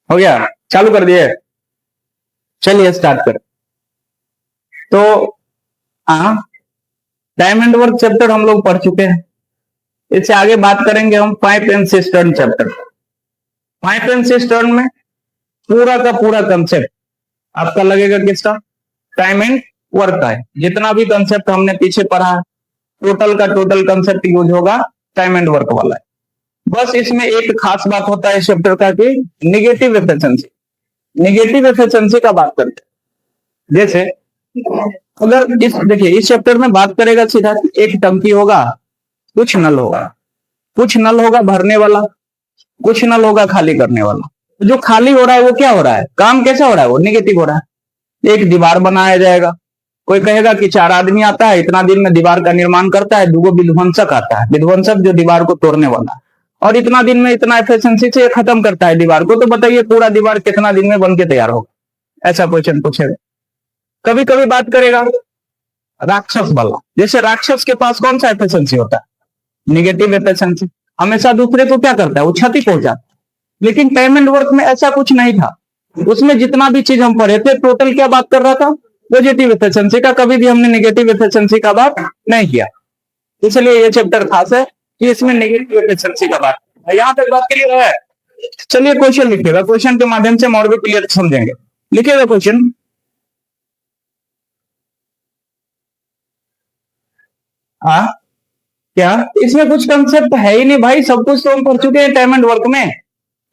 हो गया, चालू कर दिए। चलिए स्टार्ट कर। तो हाँ, टाइम एंड वर्क चैप्टर हम लोग पढ़ चुके हैं। इससे आगे बात करेंगे हम pipe and cistern chapter. Pipe and cistern में पूरा का पूरा कंसेप्ट आपका लगेगा किसका? टाइम एंड वर्क का है। जितना भी कंसेप्ट हमने पीछे पढ़ा है टोटल का टोटल कंसेप्ट यूज होगा टाइम एंड वर्क वाला है। बस इसमें एक खास बात होता है इस चैप्टर का कि निगेटिव एफिशिएंसी। निगेटिव एफिशिएंसी का बात करते हैं। जैसे अगर इस देखिए इस चैप्टर में बात करेगा सीधा एक टंकी होगा, कुछ नल होगा, कुछ नल होगा भरने वाला, कुछ नल होगा खाली करने वाला। जो खाली हो रहा है वो क्या हो रहा है? काम कैसा हो रहा है? वो निगेटिव हो रहा है। एक दीवार बनाया जाएगा, कोई कहेगा कि 4 आदमी आता है, इतना दिन में दीवार का निर्माण करता है, 2 विध्वंसक आता है, विध्वंसक जो दीवार को तोड़ने वाला, और इतना दिन में इतना एफिशिएंसी से खत्म करता है दीवार को। तो बताइए पूरा दीवार कितना दिन में बन के तैयार होगा? ऐसा क्वेश्चन पूछेगा। कभी कभी बात करेगा राक्षस वाला। जैसे राक्षस के पास कौन सा एफिशिएंसी होता है? Negative efficiency. हमेशा दूसरे को क्या करता है? वो क्षति पहुंचाता है। लेकिन टाइम एंड वर्क में ऐसा कुछ नहीं था। उसमें जितना भी चीज हम पढ़े थे टोटल क्या बात कर रहा था? पॉजिटिव एफिशिएंसी का। कभी भी हमने निगेटिव एफिशिएंसी का बात नहीं किया। इसलिए ये चैप्टर खास है कि इसमें निगेटिव एफिशिएंसी का बात है। यहां तक बात क्लियर है? चलिए क्वेश्चन लिखिएगा, क्वेश्चन के माध्यम से हम और भी क्लियर समझेंगे। लिखिएगा क्वेश्चन। हाँ, क्या इसमें कुछ कंसेप्ट है ही नहीं भाई? सब कुछ तो हम पढ़ चुके हैं टाइम एंड वर्क में।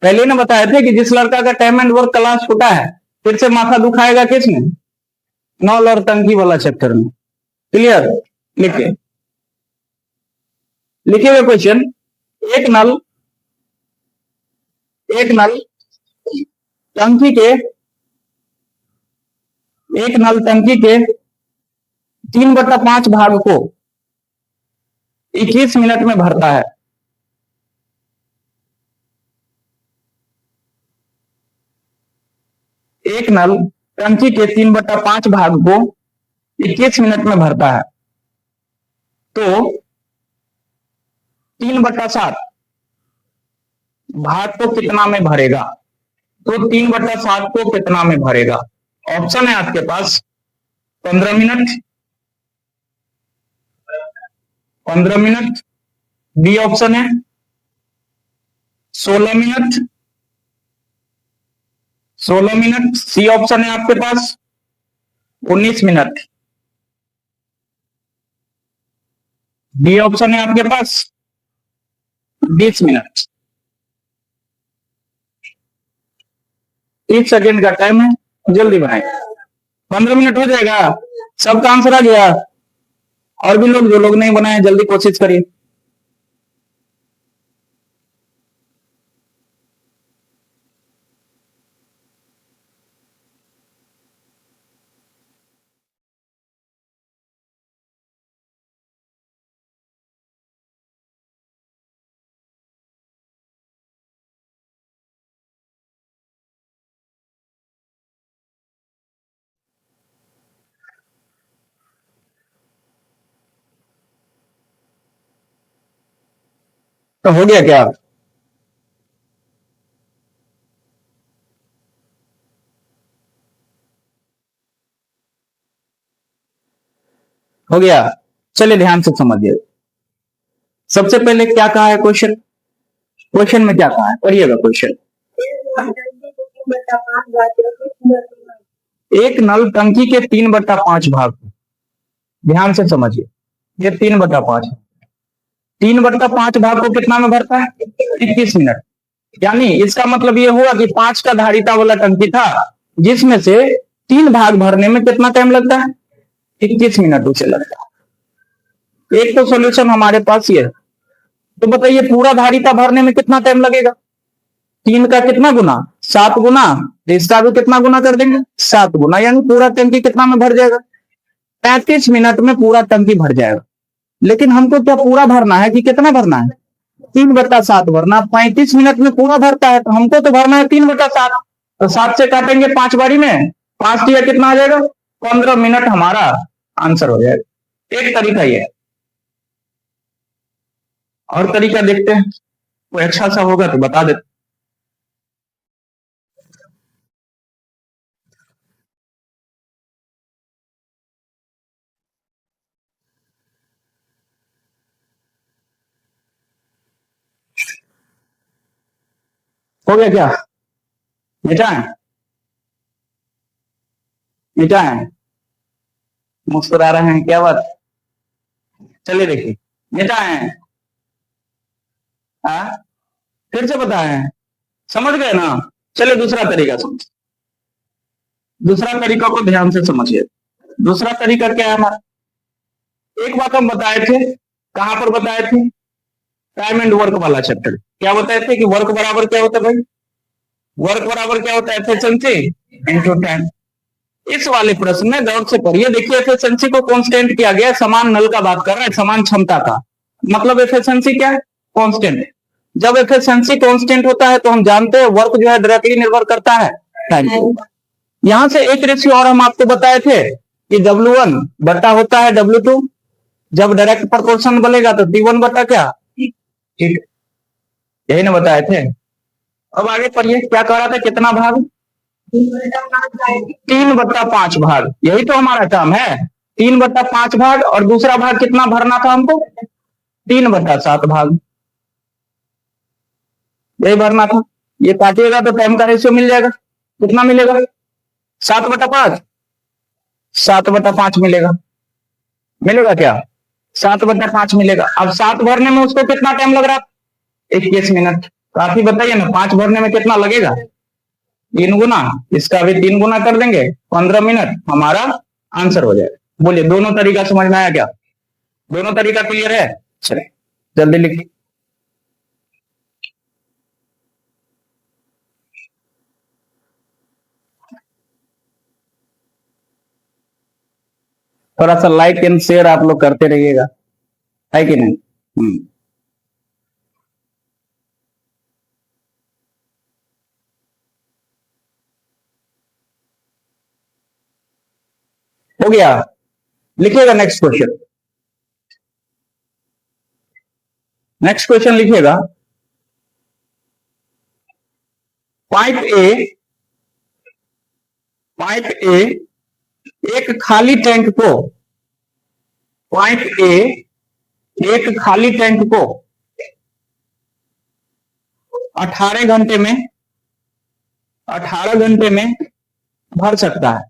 पहले ने बताया थे कि जिस लड़का का टाइम एंड वर्क क्लास छूटा है फिर से माथा दुखाएगा किसमें? नल और टंकी वाला चैप्टर में। क्लियर? लिखिए, लिखिएगा क्वेश्चन। एक नल एक नल टंकी के एक नल टंकी के 3/5 भाग को 21 मिनट में भरता है। एक नल टंकी के 3/5 भाग को 21 मिनट में भरता है। तो 3/7 भाग को कितना में भरेगा? तो 3/7 को कितना में भरेगा? ऑप्शन है आपके पास 15 मिनट, 15 मिनट, बी ऑप्शन है 16 मिनट, 16 मिनट, सी ऑप्शन है आपके पास 19 मिनट, डी ऑप्शन है आपके पास 20 मिनट। 30 सेकेंड का टाइम है, जल्दी बनाए। 15 मिनट हो जाएगा? सबका आंसर आ गया? और भी लोग जो लोग नहीं बनाए जल्दी कोशिश करिए। तो हो गया क्या? हो गया? चलिए ध्यान से समझिए। सबसे पहले क्या कहा है क्वेश्चन? क्वेश्चन में क्या कहा है पढ़िएगा क्वेश्चन। एक नल टंकी के 3/5 भाग, ध्यान से समझिए। ये 3/5, 3/5 भाग को कितना में भरता है? 21 मिनट। यानी इसका मतलब ये हुआ कि 5 का धारिता वाला टंकी था जिसमें से 3 भाग भरने में कितना टाइम लगता है? 21 मिनट उसे लगता है। एक तो सॉल्यूशन हमारे पास ये है। तो बताइए पूरा धारिता भरने में कितना टाइम लगेगा? 3 का कितना गुना? 7 गुना। इसका भी कितना गुना कर देंगे? 7 गुना। यानी पूरा टंकी कितना में भर जाएगा? 35 मिनट में पूरा टंकी भर जाएगा। लेकिन हमको क्या पूरा भरना है कि कितना भरना है? 3/7 भरना। 35 मिनट में पूरा भरता है तो हमको तो भरना है 3/7। तो 7 से काटेंगे 5 बारी में, 5 दिया कितना आ जाएगा? 15 मिनट हमारा आंसर हो जाएगा। एक तरीका ये है। और तरीका देखते हैं, कोई अच्छा सा होगा तो बता देते। हो गया क्या? मिटाएं? मिटाएं? मुस्कुरा रहे हैं, क्या बात? चलिए देखिए, मिटाएं? हाँ, फिर से बताएं? समझ गए ना? चलिए दूसरा तरीका समझ, दूसरा तरीका को ध्यान से समझिए। दूसरा तरीका क्या है हमारा? एक बात हम बताए थे, कहां पर बताए थे? टाइम एंड वर्क वाला चैप्टर। क्या बताए थे कि वर्क बराबर क्या होता है भाई? वर्क बराबर क्या होता है? Efficiency into time. इस वाले प्रश्न में गौर से पढ़िए। देखिए, एफिशिएंसी को कांस्टेंट किया गया है, समान नल का बात कर रहा है, समान क्षमता का। मतलब एफिशिएंसी क्या है? कांस्टेंट। जब एफिशिएंसी कांस्टेंट होता है तो हम जानते हैं वर्क जो है डायरेक्टली निर्भर करता है टाइम पे। यहां से एक रेशियो और हम आपको बताए थे कि W1 बटा होता है W2। जब डायरेक्ट प्रोपोर्शन बनेगा तो T1 बटा क्या? ठीक, यही ना बताए थे। अब आगे पढ़िए, क्या कह रहा था? कितना भाग? 3/5 भाग। यही तो हमारा काम है, 3/5 भाग। और दूसरा भाग कितना भरना था हमको? 3/7 भाग, यही भरना था। ये काटिएगा तो टाइम का रेशियो मिल जाएगा। कितना मिलेगा? 7/5। 7/5 मिलेगा। मिलेगा क्या? 7/5 मिलेगा। अब 7 भरने में उसको कितना टाइम लग रहा? 21 मिनट। काफी बताइए ना, 5 भरने में कितना लगेगा? 3 गुना। इसका भी 3 गुना कर देंगे, 15 मिनट, हमारा आंसर हो जाएगा। बोलिए, दोनों तरीका समझ में आया क्या? दोनों तरीका क्लियर है? चलिए जल्दी लिखिए। थोड़ा सा लाइक एंड शेयर आप लोग करते रहिएगा, है कि नहीं? हो गया? लिखिएगा नेक्स्ट क्वेश्चन। नेक्स्ट क्वेश्चन लिखिएगा। पाइप ए, पाइप ए एक खाली टैंक को, पाइप ए एक खाली टैंक को 18 घंटे में, 18 घंटे में भर सकता है।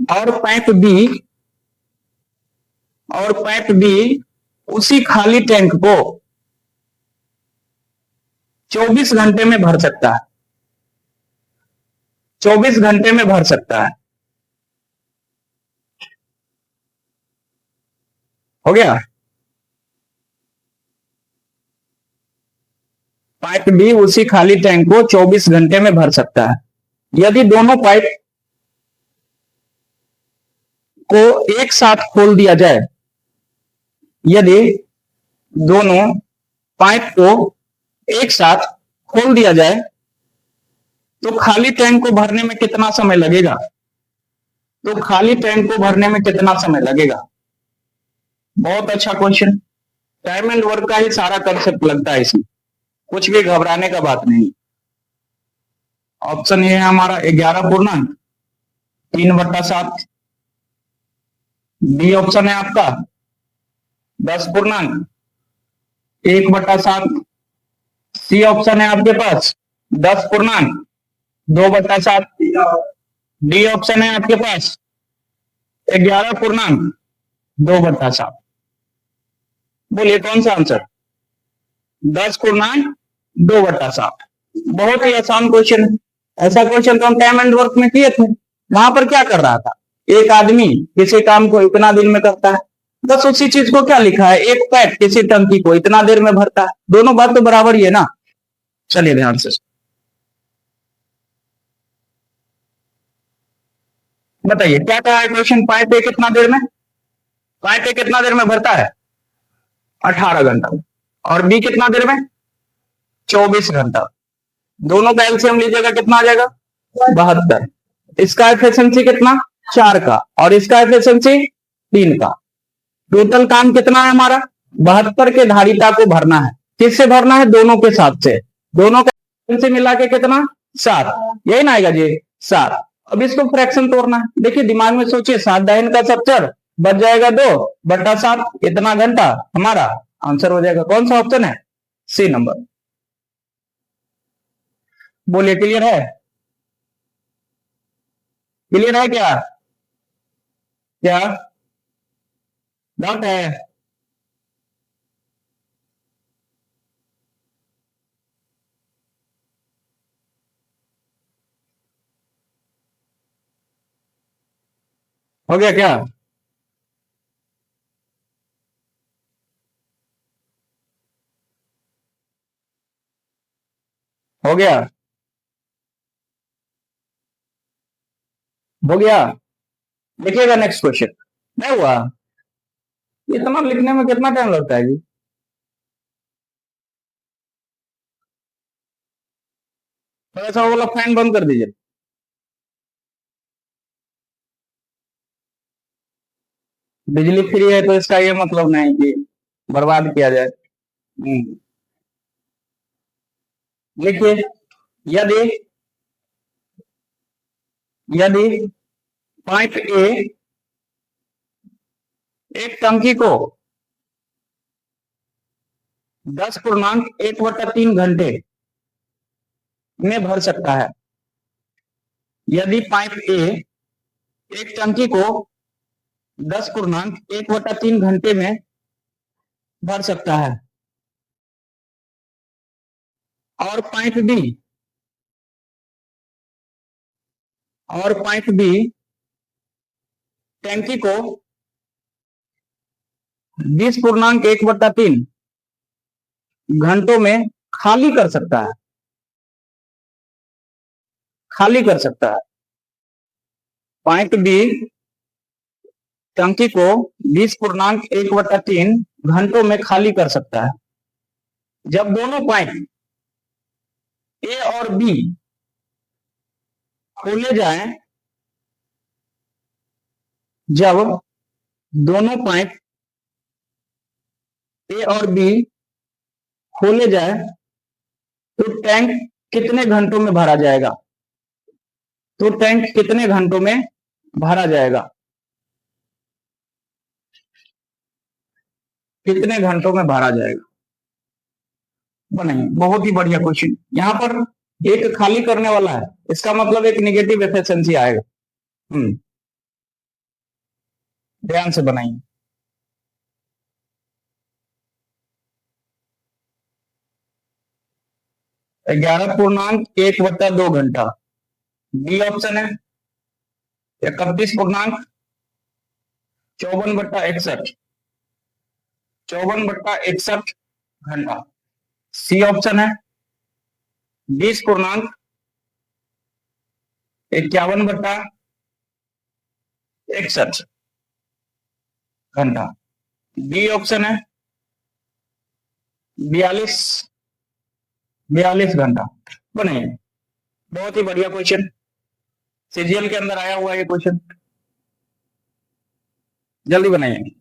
और पाइप बी, और पाइप बी उसी खाली टैंक को 24 घंटे में भर सकता है। 24 घंटे में भर सकता है। हो गया? पाइप बी उसी खाली टैंक को 24 घंटे में भर सकता है। यदि दोनों पाइप को एक साथ खोल दिया जाए, यदि दोनों पाइप को एक साथ खोल दिया जाए तो खाली टैंक को भरने में कितना समय लगेगा? तो खाली टैंक को भरने में कितना समय लगेगा? बहुत अच्छा क्वेश्चन। टाइम एंड वर्क का ही सारा कंसेप्ट लगता है इसमें, कुछ भी घबराने का बात नहीं। ऑप्शन ये है हमारा 11/3/7। बी ऑप्शन है आपका 10/1/7। सी ऑप्शन है आपके पास 10/2/7। डी ऑप्शन है आपके पास 11/2/7। बोलिए कौन सा आंसर? 10/2/7। बहुत ही आसान क्वेश्चन है। ऐसा क्वेश्चन तो हम टाइम एंड वर्क में किए थे। वहां पर क्या कर रहा था? एक आदमी किसी काम को इतना दिन में करता है, बस उसी चीज को क्या लिखा है, एक पैट किसी टंकी को इतना देर में भरता है। दोनों बात तो बराबर ही है ना। चलिए ध्यान से बताइए, क्या कहा है क्वेश्चन? पाइप ए कितना देर में, पाइप ए कितना देर में भरता है? 18 घंटा। और बी कितना देर में? 24 घंटा। दोनों का एलसीएम लीजिएगा, कितना आ जाएगा? 72। इसका एफिशिएंसी कितना? 4 का, और इसका एफिशिएंसी 3 का। टोटल काम कितना है हमारा? 72 के धारिता को भरना है। किससे भरना है? दोनों के साथ से। दोनों का एफिशिएंसी मिला के कितना? 7। यही ना आएगा जी? 7। अब इसको फ्रैक्शन तोड़ना है। देखिए दिमाग में सोचिए, 7 दाहिने का 70 बच जाएगा 2/7। इतना घंटा हमारा आंसर हो जाएगा। कौन सा ऑप्शन है? C number. बोलिए, क्लियर है? क्लियर है क्या? क्या डाउट है? हो गया क्या? हो गया? हो गया? लिखिएगा नेक्स्ट क्वेश्चन। नहीं हुआ? इतना लिखने में कितना टाइम लगता है जी? थोड़ा सा वो वाला फैन बंद कर दीजिए। बिजली फ्री है तो इसका ये मतलब नहीं कि बर्बाद किया जाए। लिखिए, यदि यदि पाइप ए एक टंकी को 10.1/3 घंटे में भर सकता है। यदि पाइप ए एक टंकी को 10.1/3 घंटे में भर सकता है और पाइप बी टंकी को 20.1/3 घंटों में खाली कर सकता है। खाली कर सकता है। पाइप बी टंकी को 20.1/3 घंटों में खाली कर सकता है जब दोनों पाइप ए और बी खोले जाएं। जब दोनों पाइप ए और बी खोले जाए तो टैंक कितने घंटों में भरा जाएगा? तो टैंक कितने घंटों में भरा जाएगा? कितने घंटों में भरा जाएगा? बनाइए। बहुत ही बढ़िया क्वेश्चन। यहाँ पर एक खाली करने वाला है, इसका मतलब एक निगेटिव एफिशिएंसी आएगा। ध्यान से बनाइए। 11.1/2 घंटा बी ऑप्शन है। 31.54/61 54/61 घंटा सी ऑप्शन है। 20.51/61 घंटा बी ऑप्शन है। 42 बनाइए। बहुत ही बढ़िया क्वेश्चन, सीजीएल के अंदर आया हुआ ये क्वेश्चन। जल्दी बनाइए।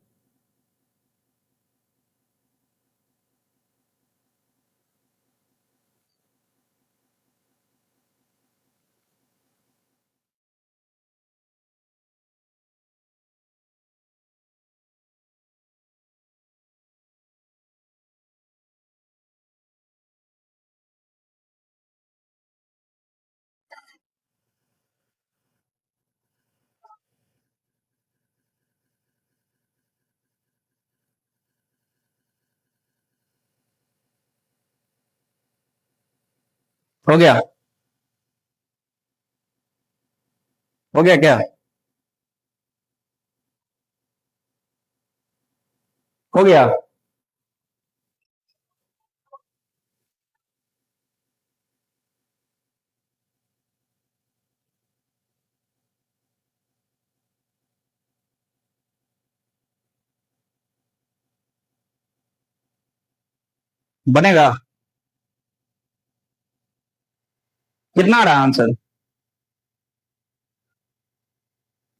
हो गया? हो गया क्या? हो गया? बनेगा? कितना आ रहा आंसर?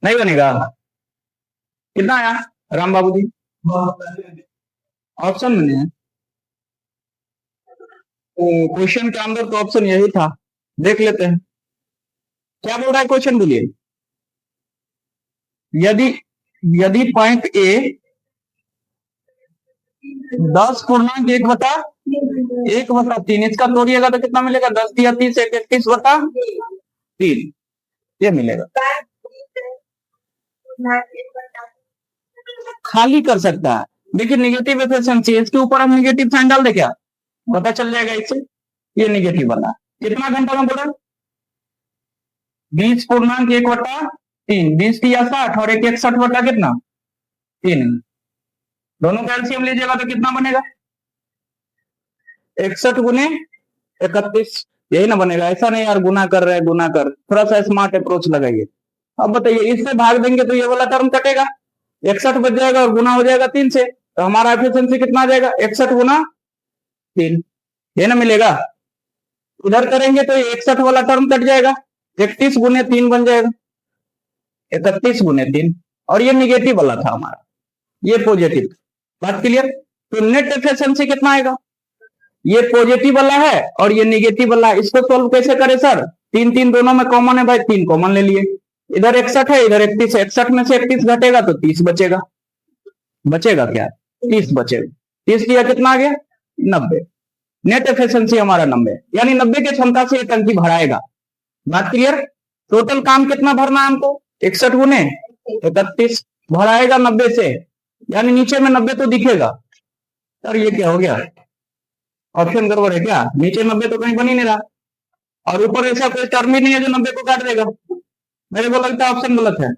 नहीं बनेगा? कितना आया राम बाबू जी? ऑप्शन में नहीं है तो क्वेश्चन के अंदर तो ऑप्शन यही था। देख लेते हैं क्या बोल रहा है क्वेश्चन, बोलिए। यदि यदि पॉइंट ए 10.1 बटा 1/3, इसका तोड़िएगा तो कितना मिलेगा? 10 दिया 30, 31/3 ये मिलेगा। खाली कर सकता है। देखिए निगेटिव एफिशिएंसी, इसके ऊपर हम निगेटिव साइन डाल दे क्या, पता चल जाएगा इससे। ये निगेटिव वाला कितना घंटा में बोला? 20/1/3, 20 या 60 और 61 कितना 3। दोनों का एलसीएम लीजिएगा तो कितना बनेगा? 61 गुने 31, यही ना बनेगा। ऐसा नहीं यार गुना कर रहे, गुना कर, थोड़ा सा स्मार्ट अप्रोच लगाइए। अब बताइए इससे भाग देंगे तो ये वाला टर्म कटेगा, 61 बच जाएगा और गुना हो जाएगा 3 से, तो हमारा एफिशिएंसी कितना आ जाएगा? 61 गुना 3, ये ना मिलेगा। इधर करेंगे तो 61 वाला टर्म कट जाएगा, 31 गुने 3 बन जाएगा 31 गुने 3, और ये निगेटिव वाला था हमारा, ये पॉजिटिव। बात क्लियर? तो नेट एफिशिएंसी कितना आएगा? ये पॉजिटिव वाला है और ये निगेटिव वाला है। इसको सोल्व कैसे करें सर? 3 3 दोनों में कॉमन है भाई, 3 कॉमन ले लिए। इधर 61 है, इधर 31 है, 61 में से 31 घटेगा तो 30 बचेगा। बचेगा क्या? 30 बचेगा। 30 दिया कितना आ गया? 90। नेट एफिशिएंसी हमारा 90, यानी 90 की क्षमता से ये टंकी भराएगा। बात क्लियर? टोटल काम कितना भरना है हमको? 61 गुने 31 भराएगा 90 से, यानी नीचे में 90 तो दिखेगा। सर ये क्या हो गया? ऑप्शन गड़बड़ है क्या? नीचे 90 तो कहीं बन ही नहीं रहा, और ऊपर ऐसा कोई टर्म ही नहीं है जो 90 को काट देगा। मेरे को लगता है ऑप्शन गलत है,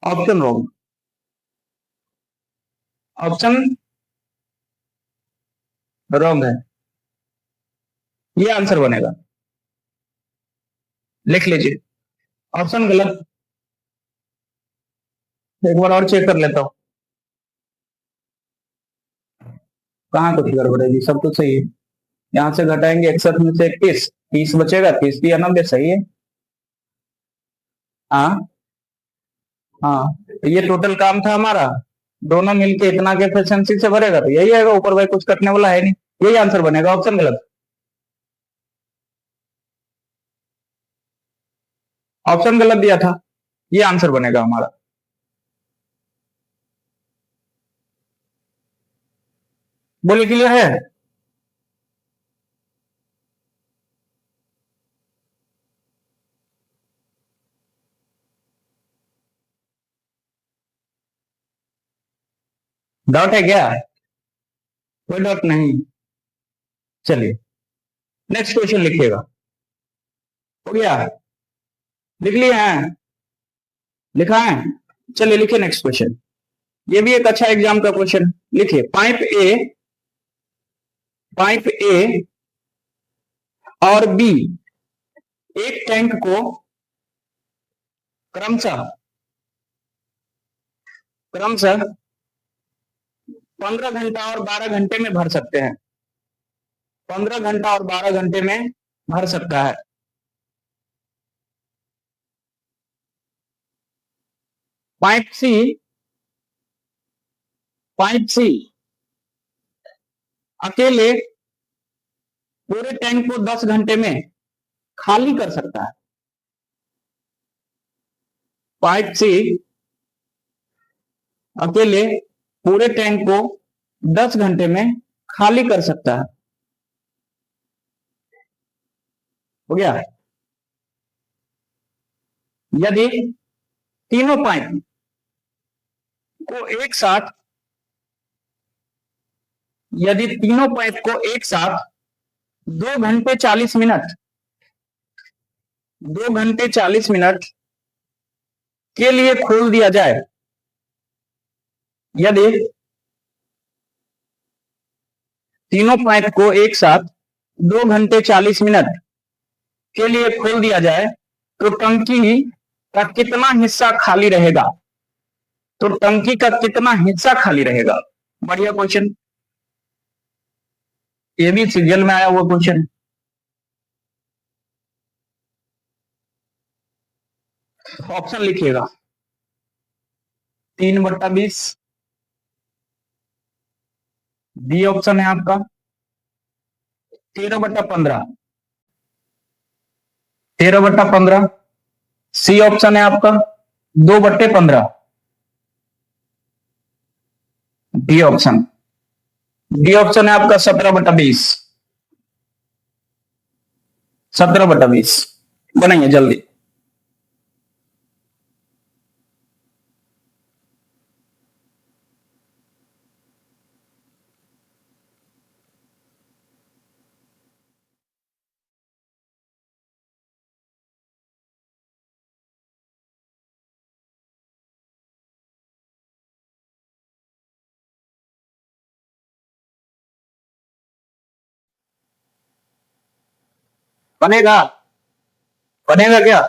ऑप्शन रॉन्ग, ऑप्शन रॉन्ग है, ये आंसर बनेगा। लिख लीजिए ऑप्शन गलत। एक बार और चेक कर लेता हूं, कहाँ कुछ गड़बड़ है जी, सब तो सही है। यहां से घटाएंगे 61 में से 31, 30 बचेगा, 30 या 90 सही है। हाँ हाँ, तो ये टोटल काम था हमारा, दोनों मिलके इतना के एफिशिएंसी से भरेगा तो यही आएगा ऊपर, भाई कुछ कटने वाला है नहीं, यही आंसर बनेगा। ऑप्शन गलत, ऑप्शन गलत दिया था, ये आंसर बनेगा हमारा। बोलिए क्लियर है? डाउट है क्या? कोई डाउट नहीं? चलिए नेक्स्ट क्वेश्चन लिखिएगा। हो गया? लिख लिए हैं? लिखा है? चलिए लिखिए नेक्स्ट क्वेश्चन। ये भी एक अच्छा एग्जाम का क्वेश्चन। लिखिए पाइप ए और बी एक टैंक को क्रमशः 15 घंटा और 12 घंटे में भर सकते हैं। 15 घंटा और 12 घंटे में भर सकता है। पाइप सी अकेले पूरे टैंक को 10 घंटे में खाली कर सकता है। पाइप सी अकेले पूरे टैंक को 10 घंटे में खाली कर सकता है। हो गया? यदि तीनों पाइप को एक साथ 2 घंटे 40 मिनट 2 घंटे 40 मिनट के लिए खोल दिया जाए, यदि तीनों पाइप को एक साथ 2 घंटे 40 मिनट के लिए खोल दिया जाए तो टंकी का कितना हिस्सा खाली रहेगा? तो टंकी का कितना हिस्सा खाली रहेगा? बढ़िया क्वेश्चन, ये भी सीरियल में आया हुआ क्वेश्चन। ऑप्शन लिखिएगा 3/20, बी ऑप्शन है आपका 13/15, 13/15, सी ऑप्शन है आपका 2/15, डी ऑप्शन डी ऑप्शन है आपका 17/20। 17/20 बनाइए जल्दी। बनेगा? बनेगा क्या?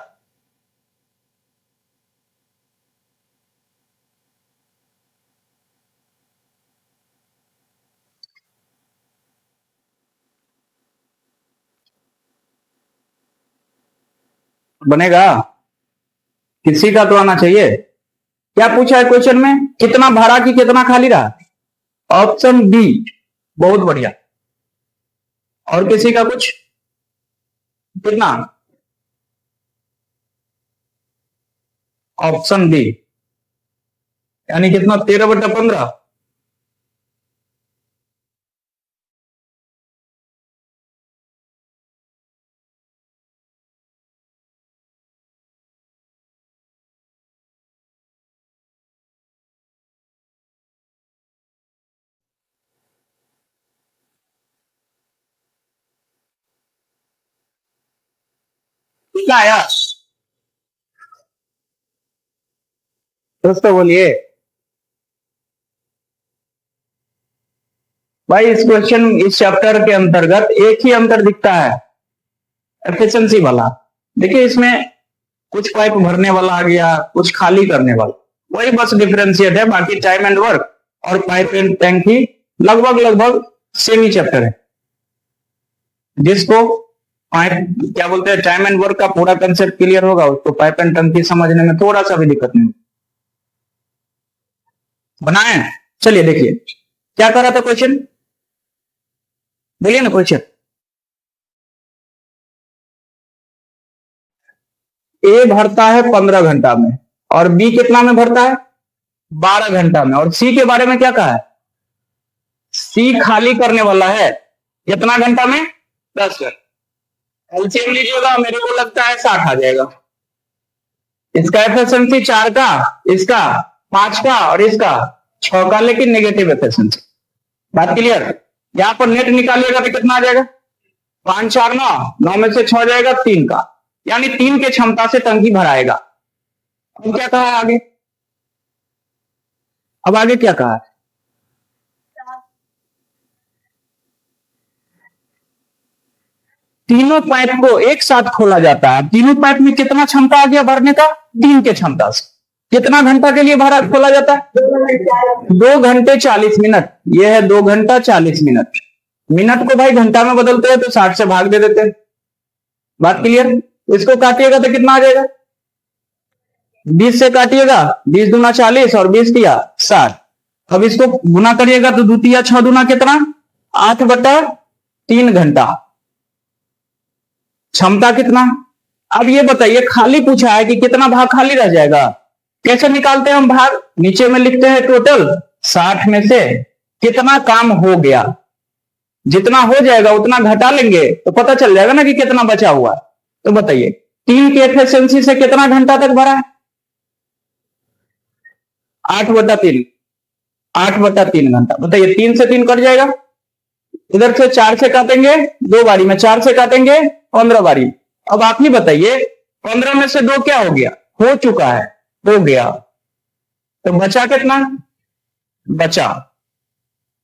बनेगा? किसी का तो आना चाहिए। क्या पूछा है क्वेश्चन में? कितना भरा कि कितना खाली रहा? Option B. बहुत बढ़िया। और किसी का कुछ? कितना? ऑप्शन बी, यानी कितना? 13/15। कितना आया दोस्तों, बोलिए भाई। इस क्वेश्चन, इस चैप्टर के अंतर्गत एक ही अंतर दिखता है, एफिशिएंसी वाला। देखिए इसमें कुछ पाइप भरने वाला आ गया, कुछ खाली करने वाला, वही बस डिफरेंशिएट है। बाकी टाइम एंड वर्क और पाइप एंड टैंक ही लगभग लगभग सेम ही चैप्टर है। जिसको पाइप क्या बोलते हैं, टाइम एंड वर्क का पूरा कंसेप्ट क्लियर होगा, उसको पाइप एंड टंकी समझने में थोड़ा सा भी दिक्कत नहीं। बनाए? चलिए देखिए क्या कर रहा था क्वेश्चन, बोलिए ना क्वेश्चन। ए भरता है 15 घंटा में, और बी कितना में भरता है? 12 घंटा में। और सी के बारे में क्या कहा है? सी खाली करने वाला है कितना घंटा में? 10 घंटा। एलसीएम लीजिएगा, मेरे को लगता है 60 आ जाएगा। इसका एफिशिएंसी 4 का, इसका 5 का, और इसका 6 का, लेकिन नेगेटिव एफिशिएंसी। बात क्लियर? यहां पर नेट निकालिएगा तो कितना आ जाएगा? 5 4 9, 9 में से 6 जाएगा 3 का, यानी 3 के क्षमता से टंकी भराएगा। अब क्या कहा है आगे? अब आगे क्या कहा है? तीनों पाइप को एक साथ खोला जाता है। तीनों पाइप में कितना क्षमता आ गया भरने का? 3 के क्षमता से। कितना घंटा के लिए भरा खोला जाता है? 2 घंटे 40 मिनट। यह है 2 घंटा 40 मिनट। मिनट को भाई घंटा में बदलते हैं तो 60 से भाग दे देते हैं। बात क्लियर? इसको काटिएगा तो कितना आ जाएगा? 20 से काटिएगा, 20 दूना 40 और 20 तिया 60। अब इसको गुना करिएगा तो 2 तिया 6 दूना कितना? 8/3 घंटा। क्षमता कितना? अब ये बताइए, खाली पूछा है कि कितना भाग खाली रह जाएगा। कैसे निकालते हैं हम भाग? नीचे में लिखते हैं टोटल, 60 में से कितना काम हो गया। जितना हो जाएगा उतना घटा लेंगे तो पता चल जाएगा ना कि कितना बचा हुआ है। तो बताइए 3 की एफिशिएंसी से कितना घंटा तक भरा है? 8/3। 8/3 घंटा। बताइए 3 से 3 कट जाएगा, इधर से 4 से काटेंगे 2 बारी में, 4 से काटेंगे 15 बारी। अब आप ही बताइए 15 में से 2 क्या हो गया? हो चुका है, हो गया। तो बचा कितना? बचा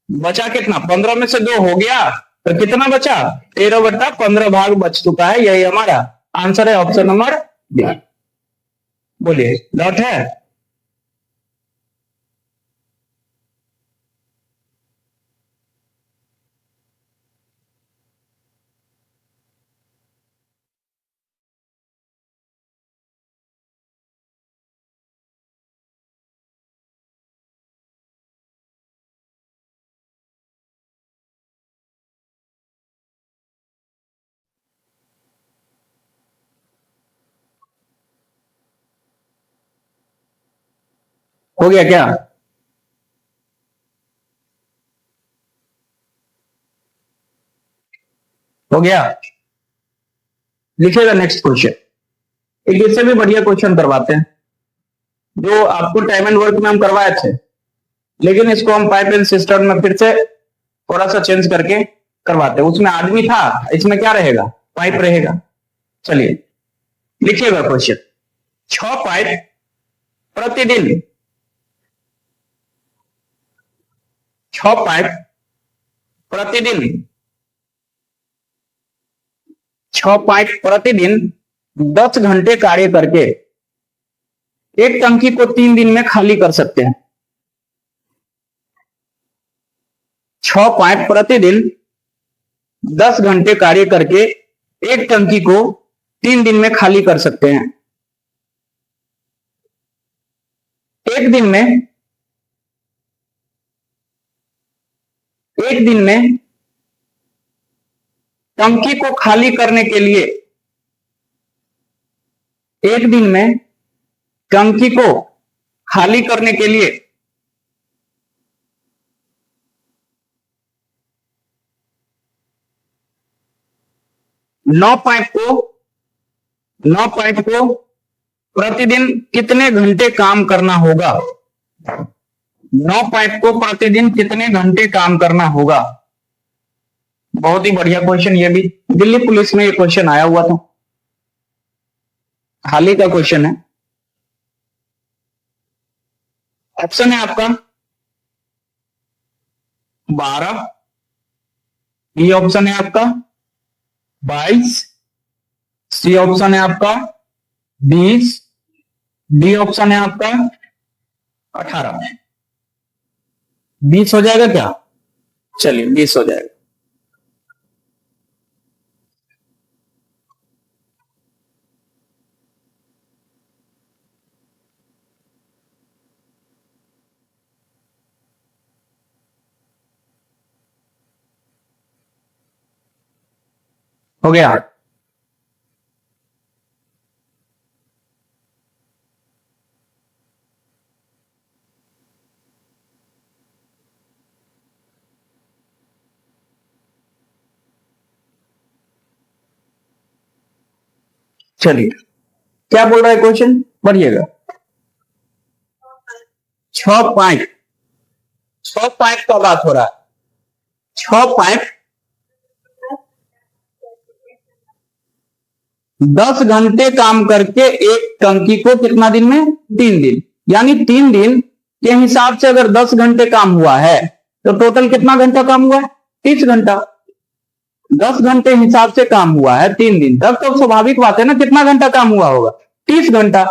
बचा कितना? 15 में से 2 हो गया तो कितना बचा? 13/15 भाग बच चुका है। यही हमारा आंसर है, ऑप्शन नंबर बी। बोलिए, डॉट है? हो गया क्या? हो गया। लिखिएगा नेक्स्ट क्वेश्चन। एक इससे भी बढ़िया क्वेश्चन करवाते हैं, जो आपको टाइम एंड वर्क में हम करवाए थे, लेकिन इसको हम पाइप एंड सिस्टम में फिर से थोड़ा सा चेंज करके करवाते हैं। उसमें आदमी था, इसमें क्या रहेगा, पाइप रहेगा। चलिए लिखिएगा क्वेश्चन। 6 पाइप प्रतिदिन 6 पाइप प्रतिदिन 6 पाइप प्रतिदिन 10 घंटे कार्य करके एक टंकी को 3 दिन में खाली कर सकते हैं। 6 पाइप प्रतिदिन 10 घंटे कार्य करके एक टंकी को 3 दिन में खाली कर सकते हैं। एक दिन में टंकी को खाली करने के लिए, एक दिन में टंकी को खाली करने के लिए 9 पाइप को प्रतिदिन कितने घंटे काम करना होगा? 9 पाइप को प्रतिदिन कितने घंटे काम करना होगा? बहुत ही बढ़िया क्वेश्चन, ये भी दिल्ली पुलिस में ये क्वेश्चन आया हुआ था, हाल ही का क्वेश्चन है। ऑप्शन है आपका 12, बी ऑप्शन है आपका 22, सी ऑप्शन है आपका 20, डी ऑप्शन है आपका 18। 20 हो जाएगा क्या? चलिए 20 हो जाएगा। हो गया। चलिए क्या बोल रहा है क्वेश्चन, पढ़िएगा। 6 पाइप, 6 पाइप का बात हो रहा है। 6 पाइप 10 घंटे काम करके एक टंकी को कितना दिन में? 3 दिन। यानी 3 दिन के हिसाब से अगर 10 घंटे काम हुआ है तो टोटल कितना घंटा काम हुआ है? 30 घंटा। 10 घंटे हिसाब से काम हुआ है 3 दिन तक, तो स्वाभाविक बात है ना, कितना घंटा काम हुआ होगा? 30 घंटा।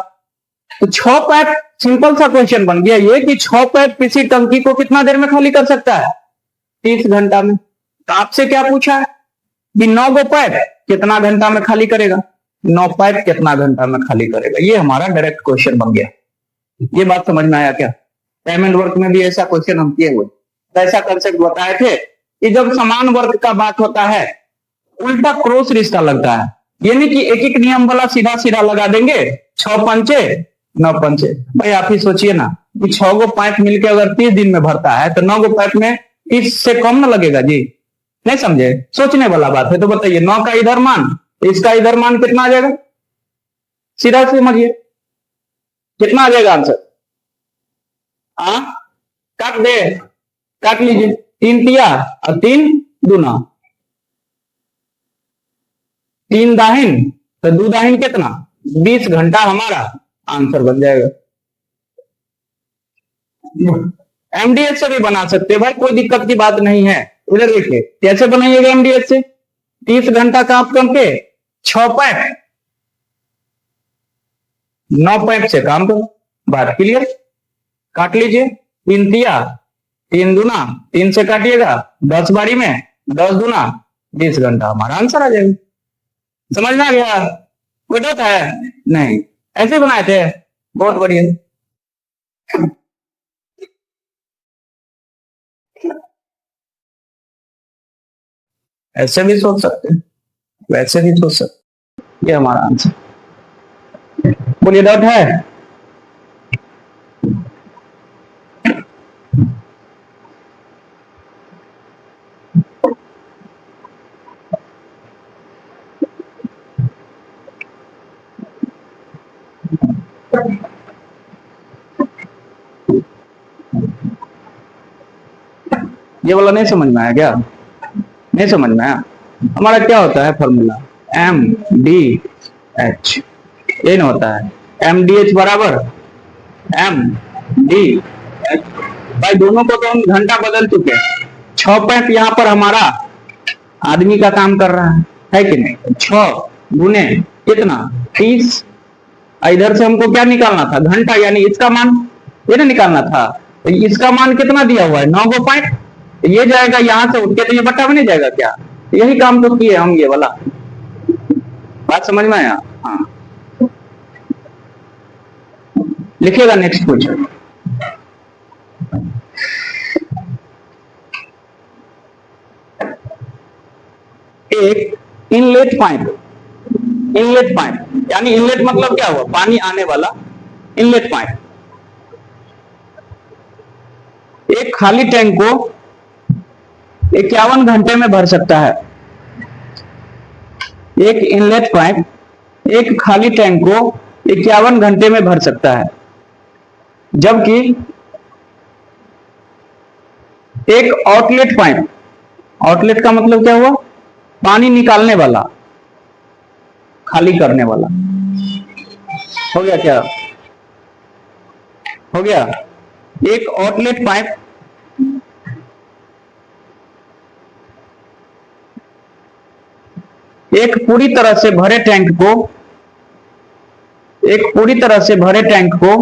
तो 6 पाइप, सिंपल सा क्वेश्चन बन गया ये कि 6 पाइप किसी टंकी को कितना देर में खाली कर सकता है? 30 घंटा में। तो आपसे क्या पूछा है कि 9 गो पाइप कितना घंटा में खाली करेगा? 9 पाइप कितना घंटा में खाली करेगा? ये हमारा डायरेक्ट क्वेश्चन बन गया। ये बात समझ में आया क्या? टाइम एंड वर्क में भी ऐसा क्वेश्चन हम किए हुए, ऐसा कंसेप्ट बताए थे कि जब समान वर्क का बात होता है उल्टा क्रॉस रिश्ता लगता है, यानी कि एक एक नियम वाला सीधा सीधा लगा देंगे, 6 पंचे 9 पंचे। भाई आप ही सोचिए ना कि 6 गो पाइप मिलकर अगर 30 दिन में भरता है तो 9 गो पाइप में 30 से कम ना लगेगा जी? नहीं समझे? सोचने वाला बात है। तो बताइए 9 का इधर मान, इसका इधर मान कितना आ जाएगा? सीधा से समझिए कितना आ जाएगा आंसर। काट दे, काट लीजिए। 3 तिया और 3 दूना, 3 दाहिन तो 2 दाहिन कितना? 20 घंटा हमारा आंसर बन जाएगा। एमडीएच से भी बना सकते हैं भाई, कोई दिक्कत की बात नहीं है। इधर देखिए कैसे बनाइएगा एमडीएच से। 30 घंटा काम करके 6 पाइप 9 पाइप से काम करो, बात क्लियर। काट लीजिए। 3 तिया 3 दूना, 3 से काटिएगा 10 बारी में 10 दूना 20 घंटा, हमारा आंसर आ जाएगा। समझ में आ गया? कोई डाउट है? नहीं, ऐसे बनाए थे, बहुत बढ़िया। ऐसे भी सोच सकते हैं, वैसे भी सोच सकते। ये हमारा आंसर। बोलिए डाउट है? ये वाला नहीं समझ में आया क्या? नहीं समझ में आया? हमारा क्या होता है फॉर्मूला? एम डी एच, ये ना होता है एम डी एच बराबर एम डी एच। भाई दोनों को तो हम घंटा बदल चुके हैं। 6 यहाँ पर हमारा आदमी का काम कर रहा है कि नहीं? 6 गुने कितना 30। इधर से हमको क्या निकालना था? घंटा, यानी इसका मान ये ना निकालना था। तो इसका मान कितना दिया हुआ है? 9 को पॉइंट, ये जाएगा यहां से उठ के, तो ये बट्टा में नहीं जाएगा क्या? यही काम तो किए हम, ये वाला बात समझ में आया? हाँ, लिखिएगा नेक्स्ट क्वेश्चन। एक इनलेट पाइप, इनलेट पाइप यानी इनलेट मतलब क्या हुआ? पानी आने वाला इनलेट पाइप। एक खाली टैंक को 51 घंटे में भर सकता है। एक इनलेट पाइप एक खाली टैंक को 51 घंटे में भर सकता है, जबकि एक आउटलेट पाइप, आउटलेट का मतलब क्या हुआ? पानी निकालने वाला, खाली करने वाला। हो गया क्या? हो गया। एक आउटलेट पाइप एक पूरी तरह से भरे टैंक को, एक पूरी तरह से भरे टैंक को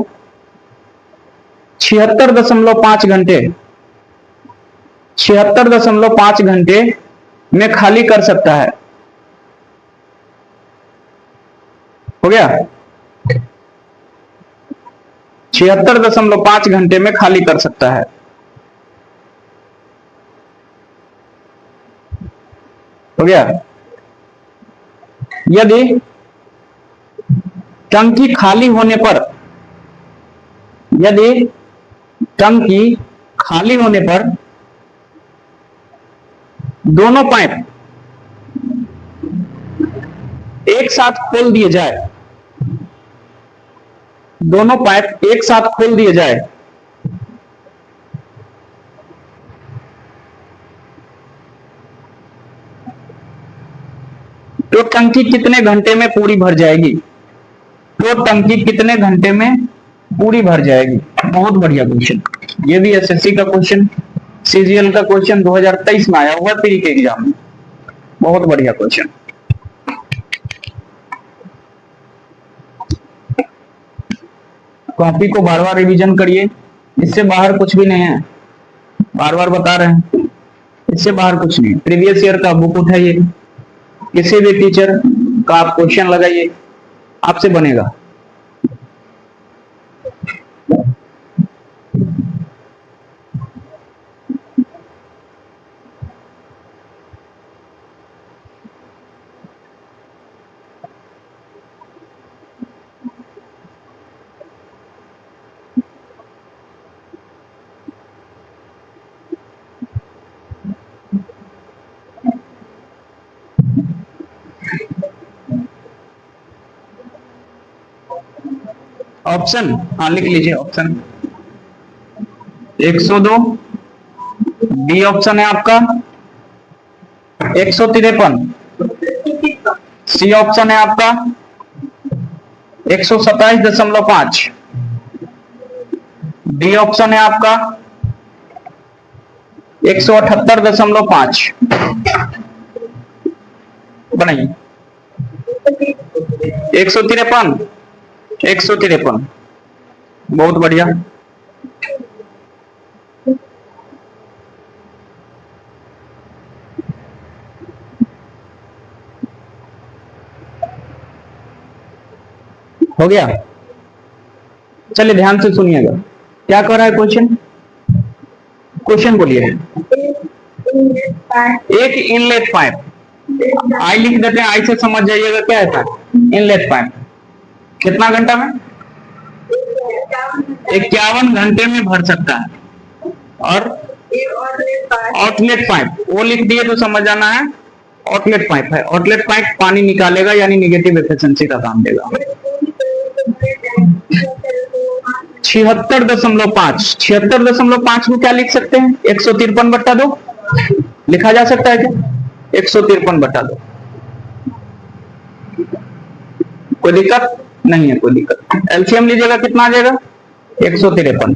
76.5 घंटे, 76.5 घंटे में खाली कर सकता है। हो गया? 76.5 घंटे में खाली कर सकता है। हो गया? यदि टंकी खाली होने पर, यदि टंकी खाली होने पर दोनों पाइप एक साथ खोल दिए जाए, दोनों पाइप एक साथ खोल दिए जाए, तो टंकी कितने घंटे में पूरी भर जाएगी? तो टंकी कितने घंटे में पूरी भर जाएगी? बहुत बढ़िया क्वेश्चन। ये भी एसएससी का क्वेश्चन, सीजीएल का क्वेश्चन 2023 में आया हुआ प्री के एग्जाम में। बहुत बढ़िया क्वेश्चन। कॉपी को बार बार रिवीजन करिए, इससे बाहर कुछ भी नहीं है। बार बार बता रहे हैं, इससे बाहर कुछ नहीं। प्रीवियस ईयर का बुक उठाइए, किसी भी टीचर का आप क्वेश्चन लगाइए, आपसे बनेगा। ऑप्शन हाँ लिख लीजिए। ऑप्शन 102, डी ऑप्शन है आपका 153, सी ऑप्शन है आपका 127.5, डी ऑप्शन है आपका 178.5। बनाइए 153, 153। बहुत बढ़िया। हो गया? चलिए ध्यान से सुनिएगा, क्या कह रहा है क्वेश्चन? क्वेश्चन बोलिए। एक इनलेट पाइप, आई लिख देते हैं, आई से समझ जाइएगा क्या है इनलेट पाइप। कितना घंटा में? 51 घंटे में भर सकता है। और आउटलेट पाइप वो लिख दिए तो समझ जाना है, आउटलेट पाइप है। आउटलेट पाइप पानी निकालेगा, यानी निगेटिव एफिशिएंसी का काम देगा। 76.5, 76.5 को क्या लिख सकते हैं? 153/2 लिखा जा सकता है क्या? 153/2। कोई दिक्कत नहीं है, कोई दिक्कत। एलसीएम लीजिएगा, कितना आ जाएगा? 153।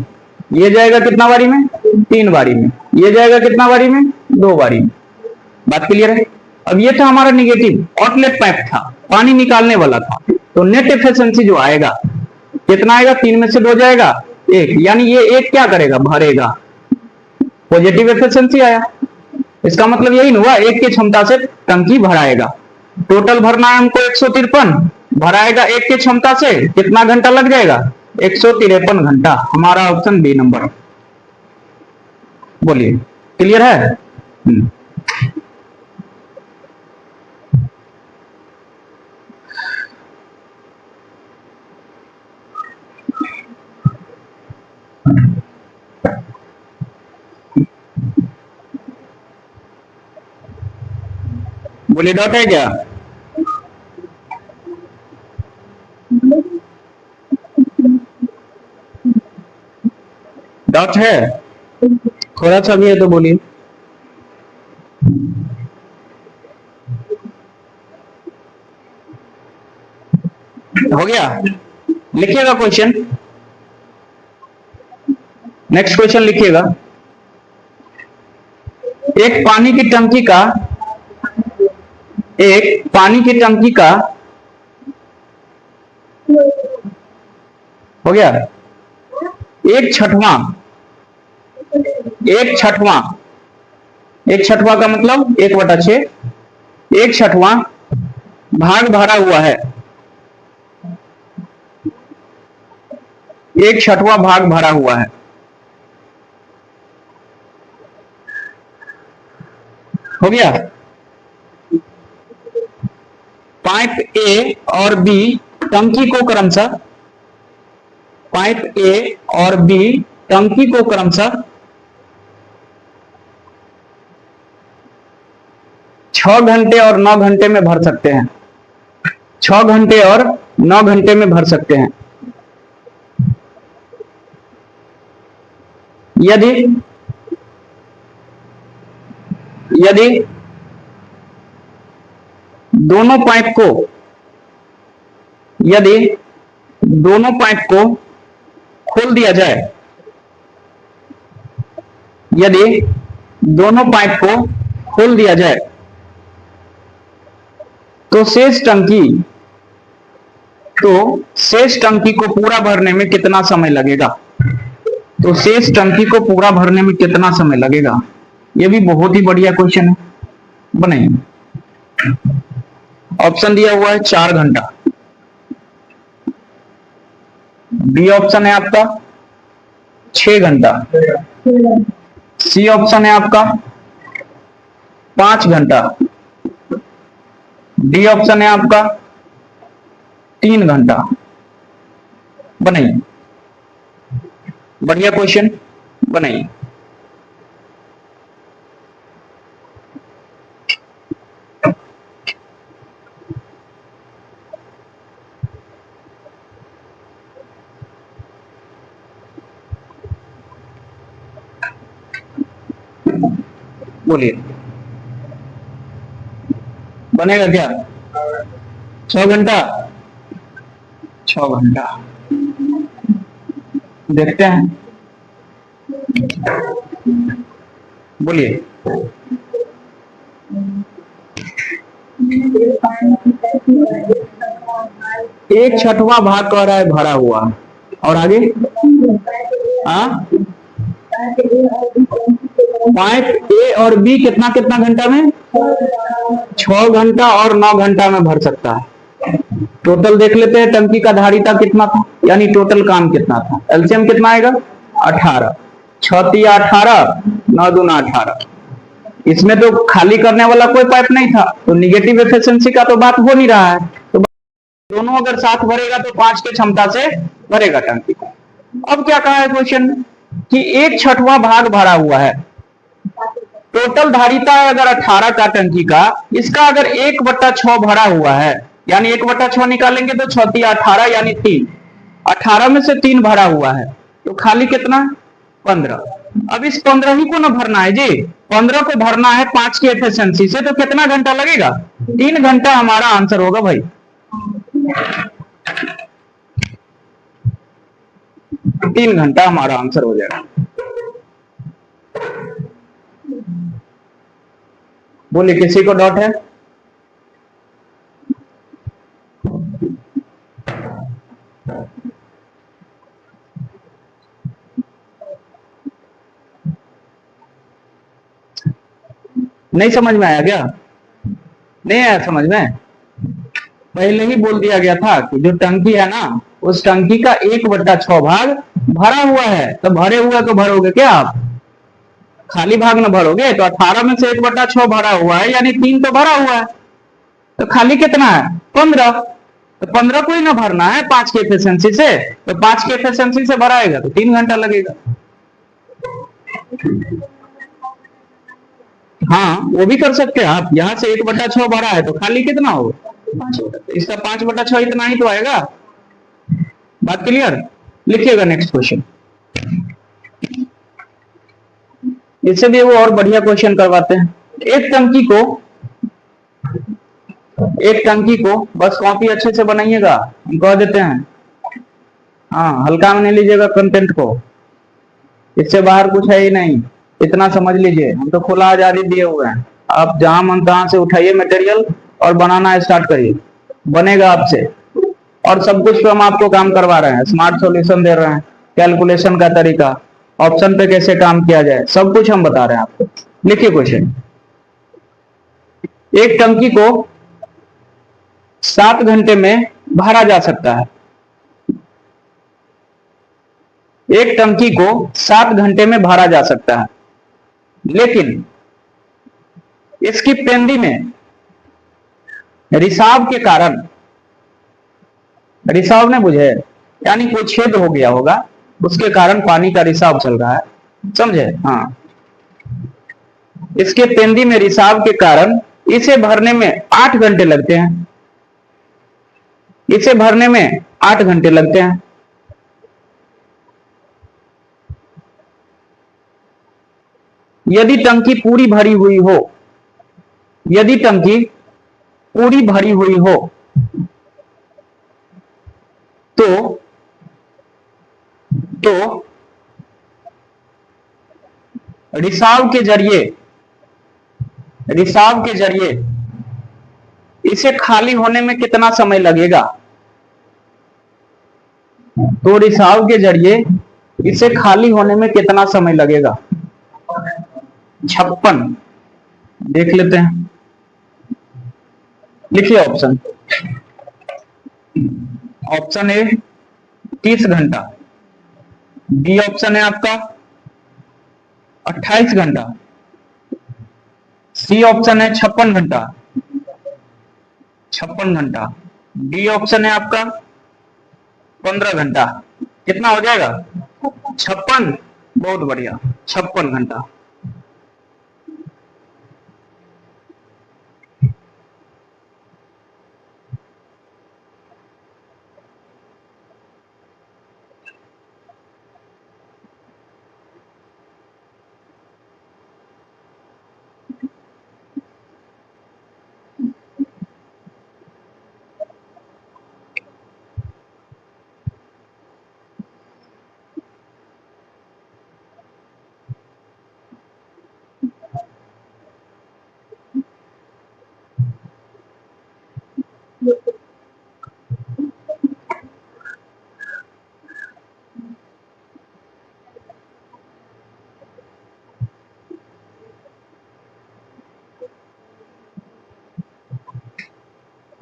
ये जाएगा कितना बारी में? 3 बारी में। ये जाएगा कितना बारी में? 2 बारी में। बात क्लियर है? अब ये था हमारा निगेटिव, आउटलेट पाइप था, पानी निकालने वाला था। तो नेट एफिशिएंसी जो आएगा कितना आएगा? 3 में से 2 जाएगा 1, यानी ये 1 क्या करेगा? भरेगा। पॉजिटिव एफिशिएंसी आया। इसका मतलब यही हुआ, 1 की क्षमता से टंकी भराएगा। टोटल भरना है हमको 153, भराएगा 1 की क्षमता से। कितना घंटा लग जाएगा? 153 घंटा। हमारा ऑप्शन बी नंबर। बोलिए, क्लियर है? बोलिए, डॉट है क्या? डॉट है? थोड़ा सा भी है तो बोलिए। हो गया? लिखिएगा क्वेश्चन, नेक्स्ट क्वेश्चन लिखिएगा। एक पानी की टंकी का 1/6 हो गया। 1/6 का मतलब 1/6, 1/6 भाग भरा हुआ है। 1/6 भाग भरा हुआ है। हो गया? पाइप ए और बी टंकी को क्रमशः 6 घंटे और 9 घंटे में भर सकते हैं। 6 घंटे और 9 घंटे में भर सकते हैं। यदि दोनों पाइप को खोल दिया जाए, तो शेष टंकी को पूरा भरने में कितना समय लगेगा? ये भी बहुत ही बढ़िया क्वेश्चन है। बनाइए। ऑप्शन दिया हुआ है 4 घंटा, बी ऑप्शन है आपका 6 घंटा, सी ऑप्शन है आपका 5 घंटा, डी ऑप्शन है आपका 3 घंटा। बनाइए, बढ़िया क्वेश्चन बनाइए। बोलिए, बनेगा क्या? 6 घंटा? 6 घंटा देखते हैं। बोलिए। 1/6 भाग कर रहा है भरा हुआ, और आगे पाइप ए और बी कितना घंटा में? 6 घंटा और 9 घंटा में भर सकता है। टोटल देख लेते हैं, टंकी का धारिता कितना था, यानी टोटल काम कितना था। एलसीएम कितना आएगा? 18। 6 × 18, 9 × 18। इसमें तो खाली करने वाला कोई पाइप नहीं था, तो निगेटिव एफिशिएंसी का तो बात हो नहीं रहा है। तो दोनों अगर साथ भरेगा तो 5 की क्षमता से भरेगा टंकी को। अब क्या कहा है क्वेश्चन कि 1/6 भाग भरा हुआ है। टोटल धारिता है अगर 18 का टंकी का, इसका अगर 1/6 भरा हुआ है, यानी 1/6 निकालेंगे तो 6 × 18 यानी 3। 18 में से 3 भरा हुआ है तो खाली कितना? 15। अब इस 15 ही को ना भरना है जी, 15 को भरना है 5 की एफिशिएंसी से, तो कितना घंटा लगेगा? 3 घंटा हमारा आंसर होगा भाई। 3 घंटा हमारा आंसर हो जाएगा। बोलिए, किसी को डाउट है? नहीं समझ में आया क्या? नहीं आया समझ में? पहले ही बोल दिया गया था कि जो टंकी है ना, उस टंकी का 1/6 भाग भरा हुआ है, तो भरे हुए को भरोगे क्या आप? खाली भाग न भरोगे। तो 18 में से 1/6 भरा हुआ है, यानी 3 तो भरा हुआ है, तो खाली कितना है? 15। तो 15 को ही ना भरना है 5 की एफिशिएंसी से, तो 5 की एफिशिएंसी से भराएगा तो 3 घंटा लगेगा। हाँ, वो भी कर सकते हैं आप। यहां से 1/6 भरा है तो खाली कितना होगा? 5/6। इसका 5/6 इतना ही तो आएगा। बात क्लियर? लिखिएगा नेक्स्ट क्वेश्चन। इससे भी वो और बढ़िया क्वेश्चन करवाते हैं। एक टंकी को बस कॉपी अच्छे से बनाइएगा, हम कह देते हैं। हाँ, हल्का में नहीं लीजिएगा कंटेंट को, इससे बाहर कुछ है ही नहीं, इतना समझ लीजिए। हम तो खुला आजादी दिए हुए हैं, आप जहां मन तहां से उठाइए मटेरियल और बनाना स्टार्ट करिए, बनेगा आपसे। और सब कुछ तो हम आपको काम करवा रहे हैं, स्मार्ट सॉल्यूशन दे रहे हैं, कैलकुलेशन का तरीका, ऑप्शन पे कैसे काम किया जाए, सब कुछ हम बता रहे हैं आपको। लिखिए क्वेश्चन। एक टंकी को 7 घंटे में भरा जा सकता है। एक टंकी को 7 घंटे में भरा जा सकता है, लेकिन इसकी पेंदी में रिसाव के कारण, रिसाव ने बुझे यानी कोई छेद हो गया होगा, उसके कारण पानी का रिसाव चल रहा है, समझे? हाँ, इसके पेंदी में रिसाव के कारण इसे भरने में 8 घंटे लगते हैं। इसे भरने में 8 घंटे लगते हैं। यदि टंकी पूरी भरी हुई हो, यदि टंकी पूरी भरी हुई हो तो रिसाव के जरिए इसे खाली होने में कितना समय लगेगा? तो रिसाव के जरिए इसे खाली होने में कितना समय लगेगा? 56। देख लेते हैं, लिखिए ऑप्शन। ऑप्शन ए 30 घंटा, बी ऑप्शन है आपका 28 घंटा, सी ऑप्शन है 56 घंटा, 56 घंटा, डी ऑप्शन है आपका 15 घंटा। कितना हो जाएगा? 56। बहुत बढ़िया, 56 घंटा।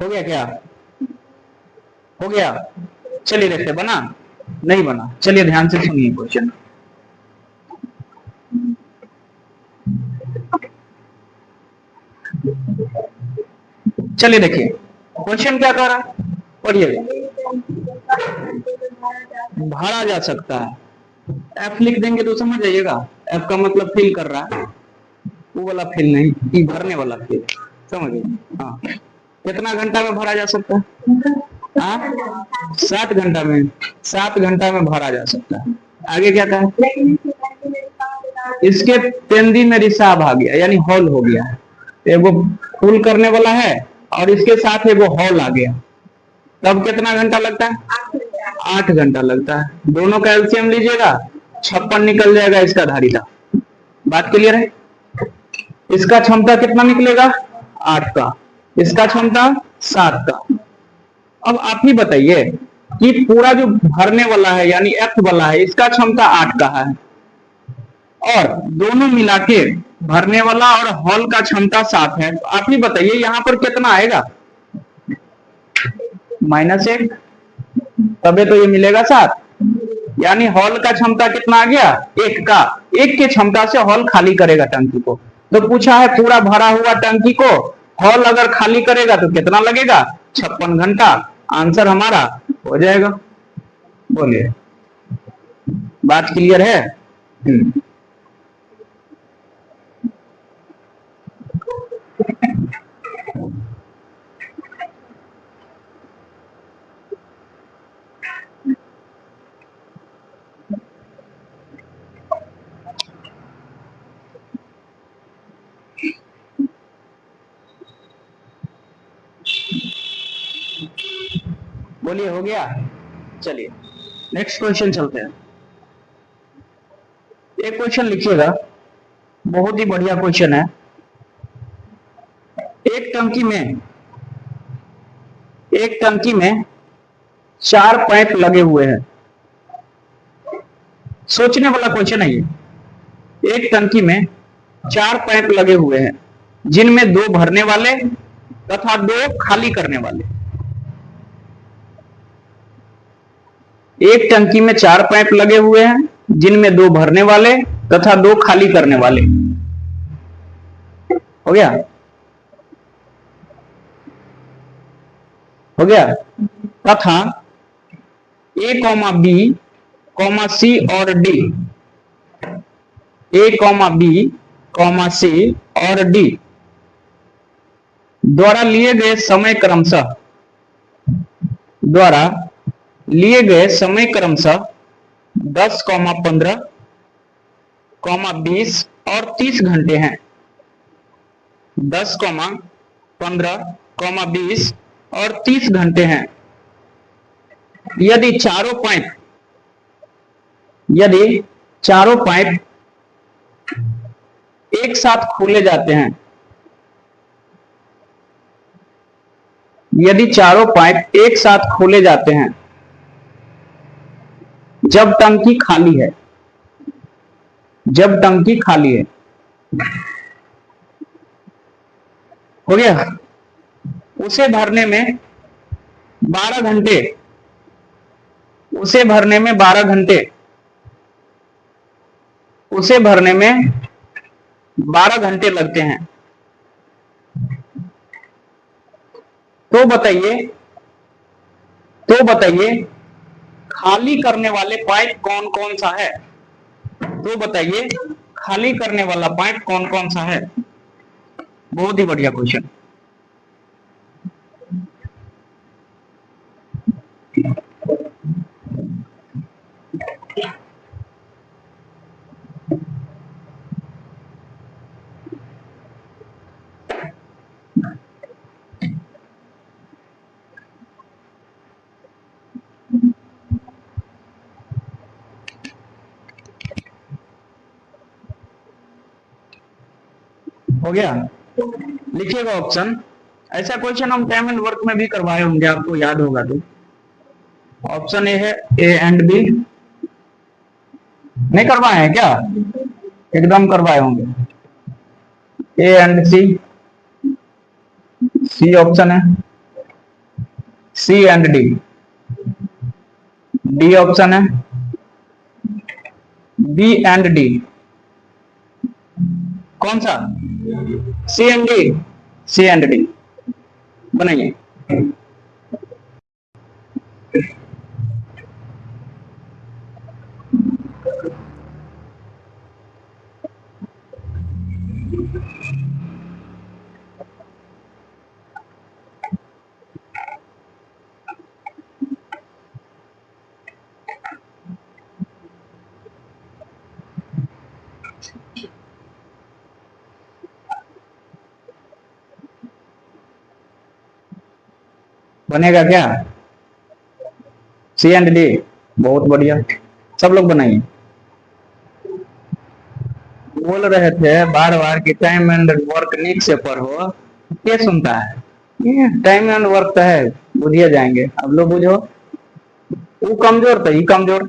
हो गया क्या? हो गया? चलिए देखते, बना नहीं बना? चलिए ध्यान से सुनिए क्वेश्चन। चलिए देखिए क्वेश्चन क्या कह रहा है, पढ़िएगा। भरा जा सकता है, एफ लिख देंगे तो समझ जाइएगा। एफ का मतलब फिल कर रहा है, वो वाला फिल नहीं, ई भरने वाला फिल, समझ गए? हाँ, कितना घंटा में भरा जा सकता है? 7 घंटा में, 7 घंटा में भरा जा सकता है। आगे क्या कहा, इसके तेंदी में रिसाव आ गया यानी हॉल हो गया है, एगो फुल करने वाला है और इसके साथ एगो हॉल आ गया, तब कितना घंटा लगता है, 8 घंटा लगता है। दोनों का एलसीएम लीजिएगा 56 निकल जाएगा इसका धारिता। बात क्लियर है। इसका क्षमता कितना निकलेगा, 8 का, इसका क्षमता 7 का। अब आप ही बताइए कि पूरा जो भरने वाला है यानी एफ वाला है इसका क्षमता 8 का है और दोनों मिला के भरने वाला और हॉल का क्षमता 7 है, तो आप ही बताइए यहाँ पर कितना आएगा, -1, तबे तो ये मिलेगा 7। यानी हॉल का क्षमता कितना आ गया, 1 का, 1 की क्षमता से हॉल खाली करेगा टंकी को। तो पूछा है पूरा भरा हुआ टंकी को हॉल अगर खाली करेगा तो कितना लगेगा, 56 घंटा। आंसर हमारा हो जाएगा। बोलिए, बात क्लियर है। बोलिए, हो गया। चलिए नेक्स्ट क्वेश्चन चलते हैं। एक क्वेश्चन लिखिएगा, बहुत ही बढ़िया क्वेश्चन है। एक टंकी में 4 पाइप लगे हुए हैं। सोचने वाला क्वेश्चन है ये। एक टंकी में 4 पाइप लगे हुए हैं जिनमें 2 भरने वाले तथा 2 खाली करने वाले। एक टंकी में 4 पाइप लगे हुए हैं जिनमें 2 भरने वाले तथा 2 खाली करने वाले। हो गया, हो गया। तथा A, B, C और D, A, B, C और D द्वारा लिए गए समय क्रमशः 10, 15, 20 और 30 घंटे हैं। 10, 15, 20 और 30 घंटे हैं। यदि चारों पाइप एक साथ खोले जाते हैं, यदि चारों पाइप एक साथ खोले जाते हैं जब टंकी खाली है, जब टंकी खाली है। हो गया। उसे भरने में 12 घंटे, उसे भरने में 12 घंटे, उसे भरने में 12 घंटे लगते हैं। तो बताइए खाली करने वाले पाइप कौन कौन सा है। तो बताइए खाली करने वाला पाइप कौन कौन सा है। बहुत ही बढ़िया क्वेश्चन। हो गया, लिखिएगा ऑप्शन। ऐसा क्वेश्चन हम टाइम एंड वर्क में भी करवाए होंगे, आपको याद होगा तो। ऑप्शन ए है A एंड B। नहीं करवाए हैं क्या, एकदम करवाए होंगे। A एंड C ऑप्शन है। C एंड D ऑप्शन है। B एंड D कौन सा, C and D, C and D बनाइए। बनेगा क्या? सी एंड डी, बहुत बढ़िया, सब लोग बनाइए। बोल रहे थे बार बार कि टाइम एंड वर्क नीक से पढ़ो, क्या सुनता है? ये टाइम एंड वर्क तो है, बुझिए जाएंगे, अब लोग बुझो। वो कमजोर था, ये कमजोर।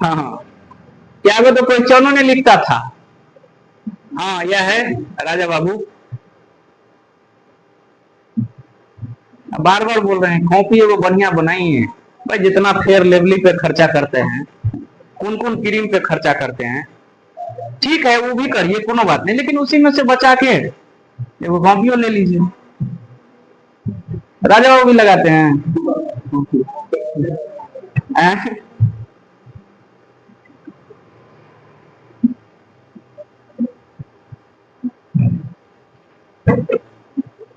हाँ हाँ, क्या वो तो क्वेश्चनों ने लिखता था। हाँ यह है राजा बाबू, बार बार बोल रहे हैं कॉपी वो बढ़िया बनाई है। भाई जितना फेयर लेवली पे खर्चा करते हैं, कौन कौन क्रीम पे खर्चा करते हैं, ठीक है वो भी करिए, कोनो बात नहीं, लेकिन उसी में से बचा के वो कॉपियों ले लीजिए। राजा बाबू भी लगाते हैं।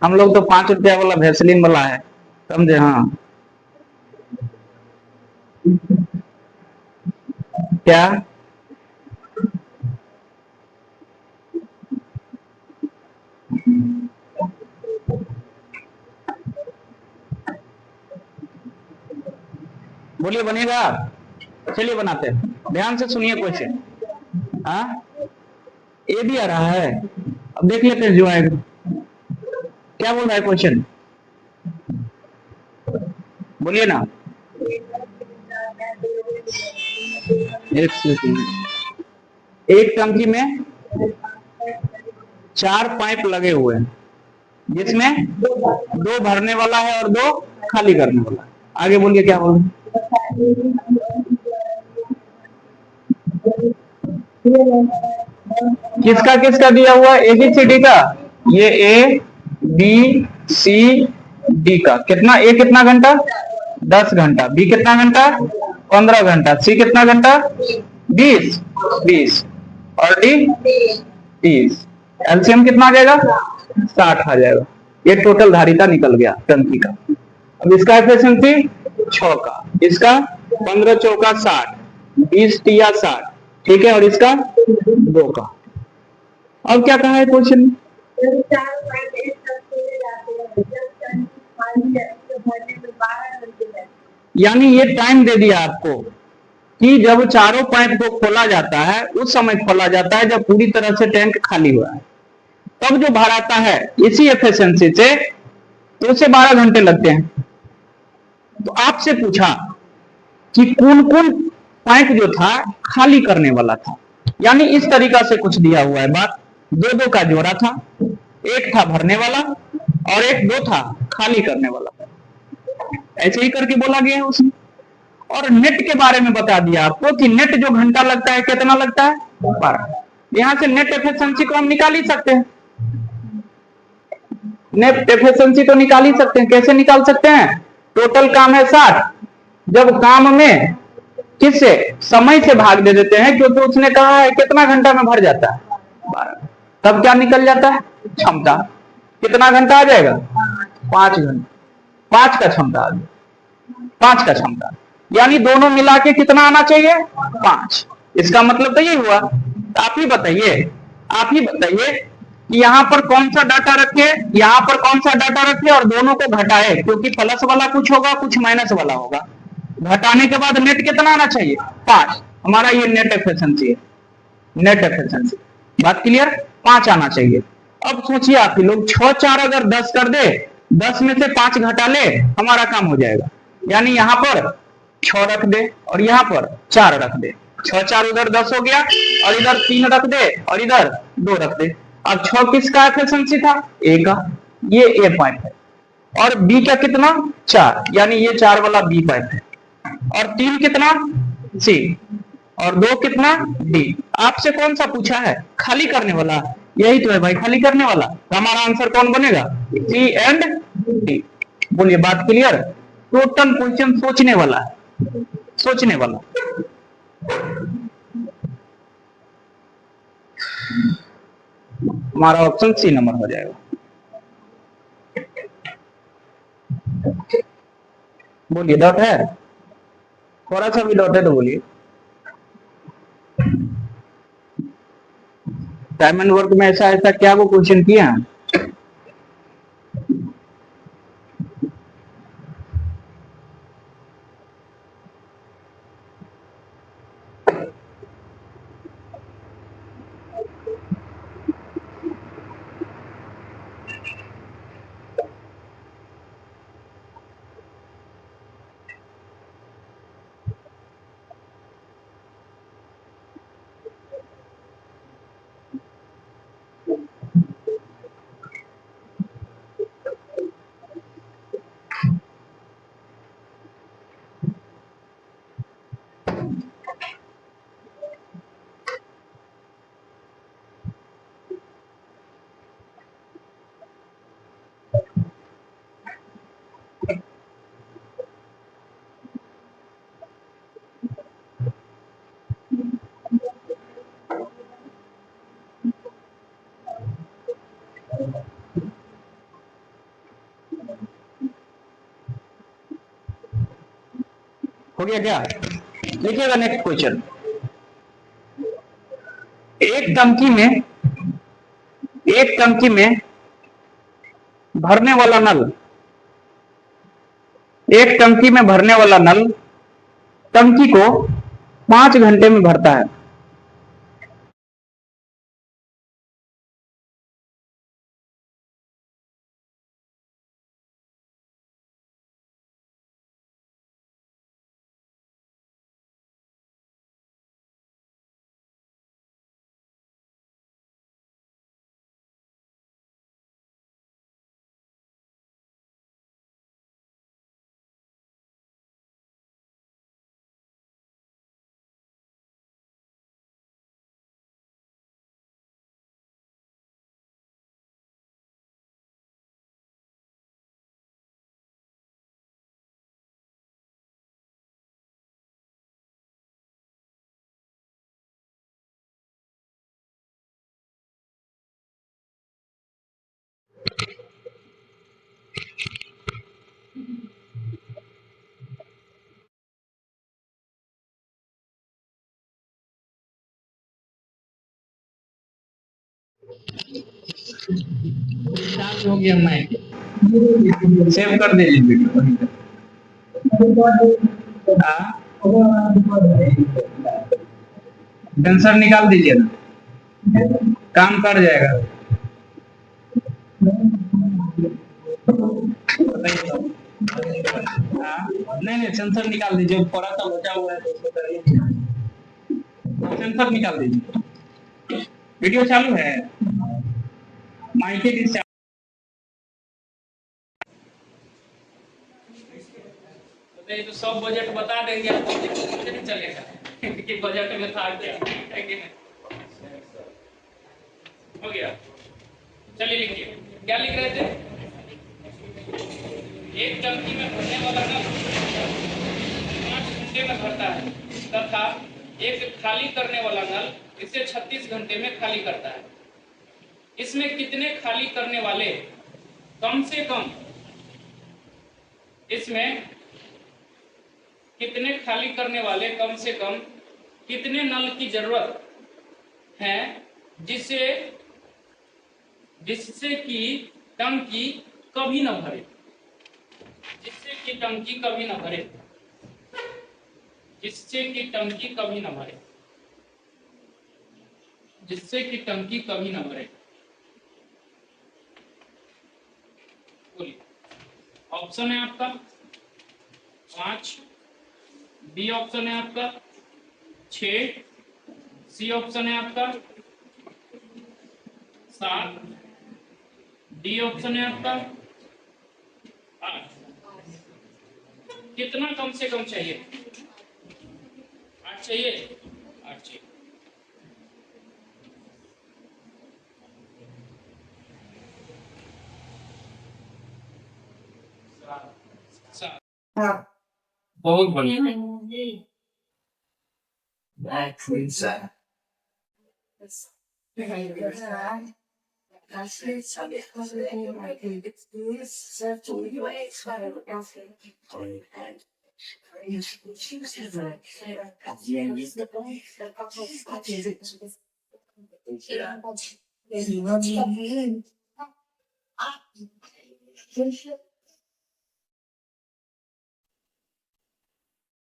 हम लोग तो 5 रुपया वाला वैसलीन वाला है, समझे? हाँ क्या? बोलिए बनेगा? चलिए बनाते हैं, ध्यान से सुनिए क्वेश्चन। हाँ ए भी आ रहा है, अब देख लेते हैं जो आएगा। क्या बोल रहा है क्वेश्चन, बोलिए ना। एक टंकी में 4 पाइप लगे हुए हैं, जिसमें 2 भरने वाला है और 2 खाली करने वाला है। आगे बोलिए क्या बोल रहे? किसका किसका दिया हुआ है? ABCD का, ये ABCD का कितना? ए कितना घंटा? 10 घंटा। बी कितना घंटा? 15 घंटा। सी कितना घंटा? 20 और डी 30। एलसीएम कितना आ जाएगा? 60 आ जाएगा। ये टोटल धारिता निकल गया टंकी का। अब इसका एफिशिएंसी 6 का, इसका 15 चौका 60, 20 तिया 60, ठीक है, और इसका 2 का। अब क्या कहा है क्वेश्चन? यानी ये टाइम दे दिया आपको कि जब चारों पाइप को खोला जाता है उस समय खोला जाता है जब पूरी तरह से टैंक खाली हुआ है, तब जो भार आता है इसी एफिशिएंसी से, तो उसे 12 घंटे लगते हैं। तो आपसे पूछा कि कौन कौन पाइप जो था खाली करने वाला था, यानी इस तरीका से कुछ दिया हुआ है बात। 2-2 का जोड़ा था, एक था भरने वाला और एक 2 था खाली करने वाला, ऐसे ही करके बोला गया है उसमें। और नेट के बारे में बता दिया आपको कि नेट जो घंटा लगता है कितना लगता है? 12। यहां से नेट एफिशिएंसी को हम निकाल ही सकते हैं, नेट एफिशिएंसी तो निकाल ही सकते हैं। कैसे निकाल सकते हैं? टोटल काम है 60, जब काम में किससे? समय से भाग दे देते हैं, क्योंकि उसने कहा है कितना घंटा में भर जाता है? 12। तब क्या निकल जाता है? क्षमता। कितना घंटा आ जाएगा? 5 घंटा। 5 का क्षमता आ जाएगा, 5 का क्षमता, यानी दोनों मिला के कितना आना चाहिए? 5। इसका मतलब तो यही हुआ। तो आप ही बताइए, आप ही बताइए कि यहाँ पर कौन सा डाटा रखे, यहाँ पर कौन सा डाटा रखे और दोनों को घटाए, क्योंकि प्लस वाला कुछ होगा, कुछ माइनस वाला होगा। घटाने के बाद नेट कितना आना चाहिए? 5। हमारा ये नेट एफिशिएंसी है, नेट एफिशिएंसी। बात क्लियर? 5 आना चाहिए। अब सोचिए आप ही लोग, 6 4 अगर 10 कर दे, 10 में से 5 घटा ले, हमारा काम हो जाएगा। यानी यहाँ पर 6 रख दे और यहाँ पर 4 रख दे। 6 4 उधर 10 हो गया और इधर 3 रख दे और इधर 2 रख दे। अब 6 किसका एफिशिएंसी था? ए का, ये ए पाइप है। और बी का कितना? 4, यानी ये 4 वाला बी पाइप है। और 3 कितना? सी। और 2 कितना? डी। आपसे कौन सा पूछा है? खाली करने वाला। यही तो है भाई, खाली करने वाला। तो हमारा आंसर कौन बनेगा? सी एंड डी। बोलिए बात क्लियर? टोटल क्वेश्चन सोचने वाला है, सोचने वाला। हमारा ऑप्शन सी नंबर हो जाएगा। बोलिए डॉट है? थोड़ा सा भी डॉट है तो बोलिए। टाइम एंड वर्क में ऐसा ऐसा क्या वो क्वेश्चन किया? हो गया क्या? देखिएगा नेक्स्ट क्वेश्चन। एक टंकी में भरने वाला नल, एक टंकी में भरने वाला नल टंकी को 5 घंटे में भरता है। हो गया, मैं सेव कर दीजिए वीडियो वहीं पे। सेंसर निकाल दीजिए ना, काम कर जाएगा। नहीं नहीं, सेंसर निकाल दीजिए, थोड़ा सा बचा हुआ है तो उसको करिए। सेंसर निकाल दीजिए, वीडियो चालू है, माइक डिस्चार्ज। तो सब बजट बता देंगे आपको, नहीं चलेगा कि बजट में था क्या है कि नहीं। हो गया, चलिए लिखिए, क्या लिख रहे थे? एक टंकी में भरने वाला नल 5 घंटे में भरता है तथा एक खाली करने वाला नल इसे 36 घंटे में खाली करता है। इसमें कितने खाली करने वाले कम से कम इसमें कितने खाली करने वाले कम से कम कितने नल की जरूरत है जिससे कि टंकी कभी न भरे, जिससे कि टंकी कभी न भरे, जिससे कि टंकी कभी न भरे, जिससे कि टंकी कभी न भरे। बोलिए, ऑप्शन है आपका 5, बी ऑप्शन है आपका 6, सी ऑप्शन है आपका 7, डी ऑप्शन है आपका 8। कितना कम से कम चाहिए? 8 चाहिए, 8 चाहिए। बहुत बढ़िया।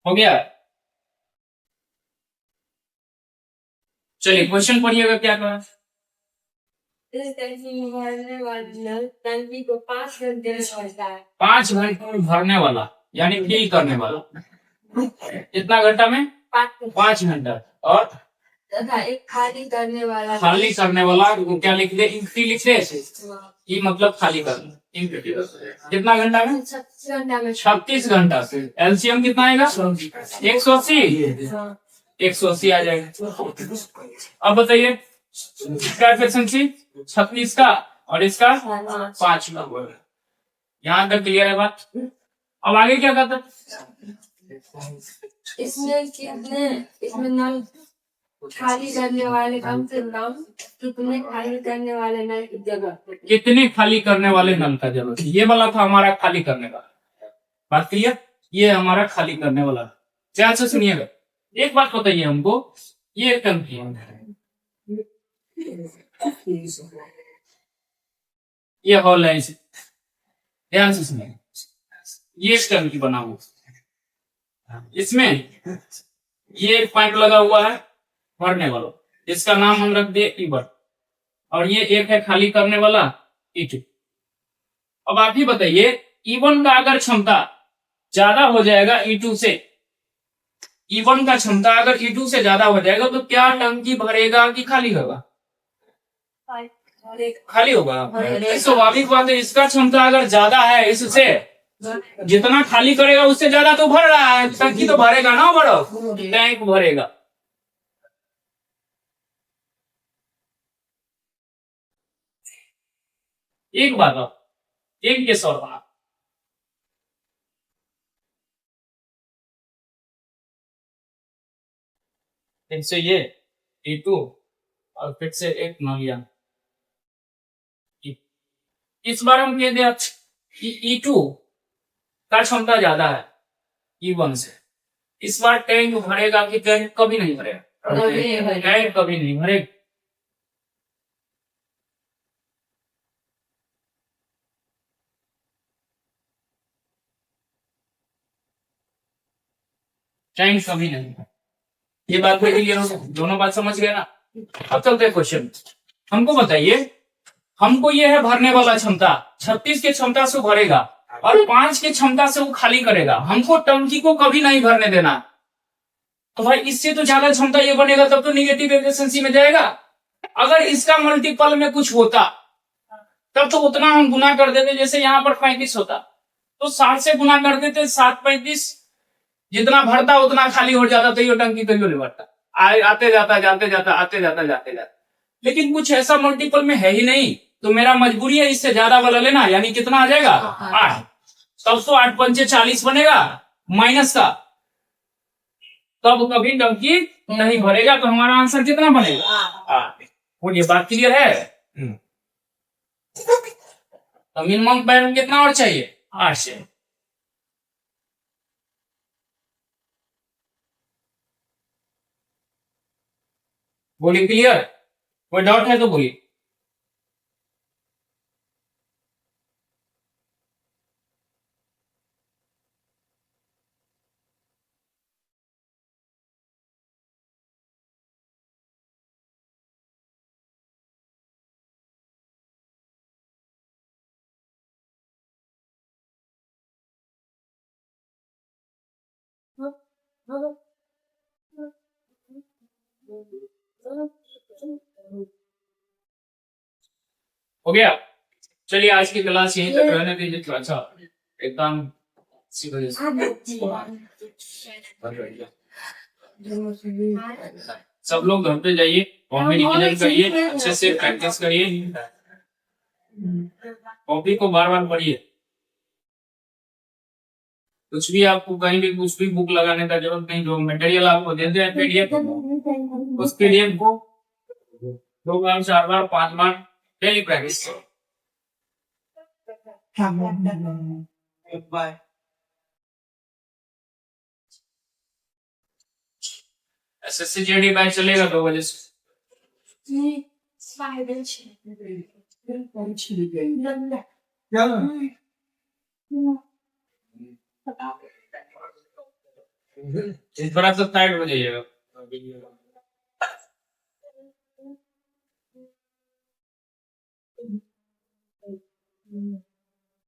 हो गया, चलिए क्वेश्चन पढ़िएगा क्या कहा। टंकी को 5 घंटे में भरता है। 5 घंटे में भरने वाला यानी फिल करने वाला, कितना घंटा में? 5 घंटा। और तथा एक खाली करने वाला, खाली करने वाला क्या लिख दे? इंक्टी लिख दे, ये मतलब खाली करना। कितना घंटा में? 36 घंटा में। 36 घंटा से एलसीएम कितना आएगा? 180, 180 आ जाएगा। अब बताइए इसका एफिशिएंसी 36 का और इसका 5 का। यहाँ तक क्लियर है बात? अब आगे क्या करता है? इसमें नल खाली करने वाले कम से कम कितने खाली करने वाले नल की जगह, कितने खाली करने वाले नल का जरूरत, ये वाला था हमारा खाली करने वाला। बात क्लियर? ये हमारा खाली करने वाला। ध्यान से सुनिएगा। एक बात बताइए हमको, ये एक टंकी है, ये हॉल है, इसे ध्यान से सुनिए। ये एक टंकी बना हुआ, इसमें ये एक पाइप लगा हुआ है भरने वाला, इसका नाम हम रख दिए E1, और ये एक है खाली करने वाला E2। अब आप ही बताइए, E1 का अगर क्षमता ज्यादा हो जाएगा E2 से, E1 का क्षमता अगर E2 से ज्यादा हो जाएगा तो क्या टंकी भरेगा कि खाली होगा? खाली होगा। स्वाभाविक बात है, इसका क्षमता अगर ज्यादा है इससे, जितना खाली करेगा उससे ज्यादा तो भर रहा है, टंकी तो भरेगा ना, बड़ो टैंक भरेगा। एक बात एक केस और बना, फिर से ये E2 और फिर से एक नलिया। इस बार हम कह दिया E2 का क्षमता ज्यादा है E1 से, इस बार टैंक भरेगा कि टैंक कभी नहीं भरेगा? टैंक कभी नहीं भरेगा। टैंक कभी नहीं। ये बात कोई क्लियर हो, दोनों बात समझ गए ना? अब चलते हैं क्वेश्चन। हमको बताइए, हमको ये है भरने वाला क्षमता 36 की क्षमता से भरेगा और 5 की क्षमता से वो खाली करेगा, हमको टंकी को कभी नहीं भरने देना। तो भाई इससे तो ज्यादा क्षमता ये बनेगा, तब तो निगेटिव एफिशिएंसी में जाएगा। अगर इसका मल्टीपल में कुछ होता तब तो उतना हम गुना कर देते, जैसे यहाँ पर 35 होता तो 60 से गुना कर देते, 7 35 जितना भरता उतना खाली हो जाता, तो ये टंकी तो नहीं भरता, आते जाता जाते जाता आते जाता जाते जाता। लेकिन कुछ ऐसा मल्टीपल में है ही नहीं, तो मेरा मजबूरी है इससे ज्यादा वाला लेना, यानी कितना आ जाएगा 8। तब तो 8 पंचे 40 बनेगा माइनस का, तब कभी टंकी नहीं भरेगा। तो हमारा आंसर कितना बनेगा 8। ये बात क्लियर है? तो मिनिमम बैलेंस कितना और चाहिए 8 से। बोलिए क्लियर, कोई डाउट है तो बोलिए। हो गया, चलिए आज की क्लास यहीं तक रहने दीजिए। तो अच्छा एकदम सब लोग घर पे जाइए और मेडिटेशन करिए, अच्छे से प्रैक्टिस करिए, कॉपी को बार बार पढ़िए। कुछ भी आपको कहीं भी कुछ भी बुक लगाने का जरूरत नहीं, जो मटेरियल आपको देते हैं PDF, उस PDF को 2 बार 4 बार 5 बार डेली प्रैक्टिस करो। SSC JD बैच चलेगा 2 बजे से। इस बार आप साइड हो जाइएगा।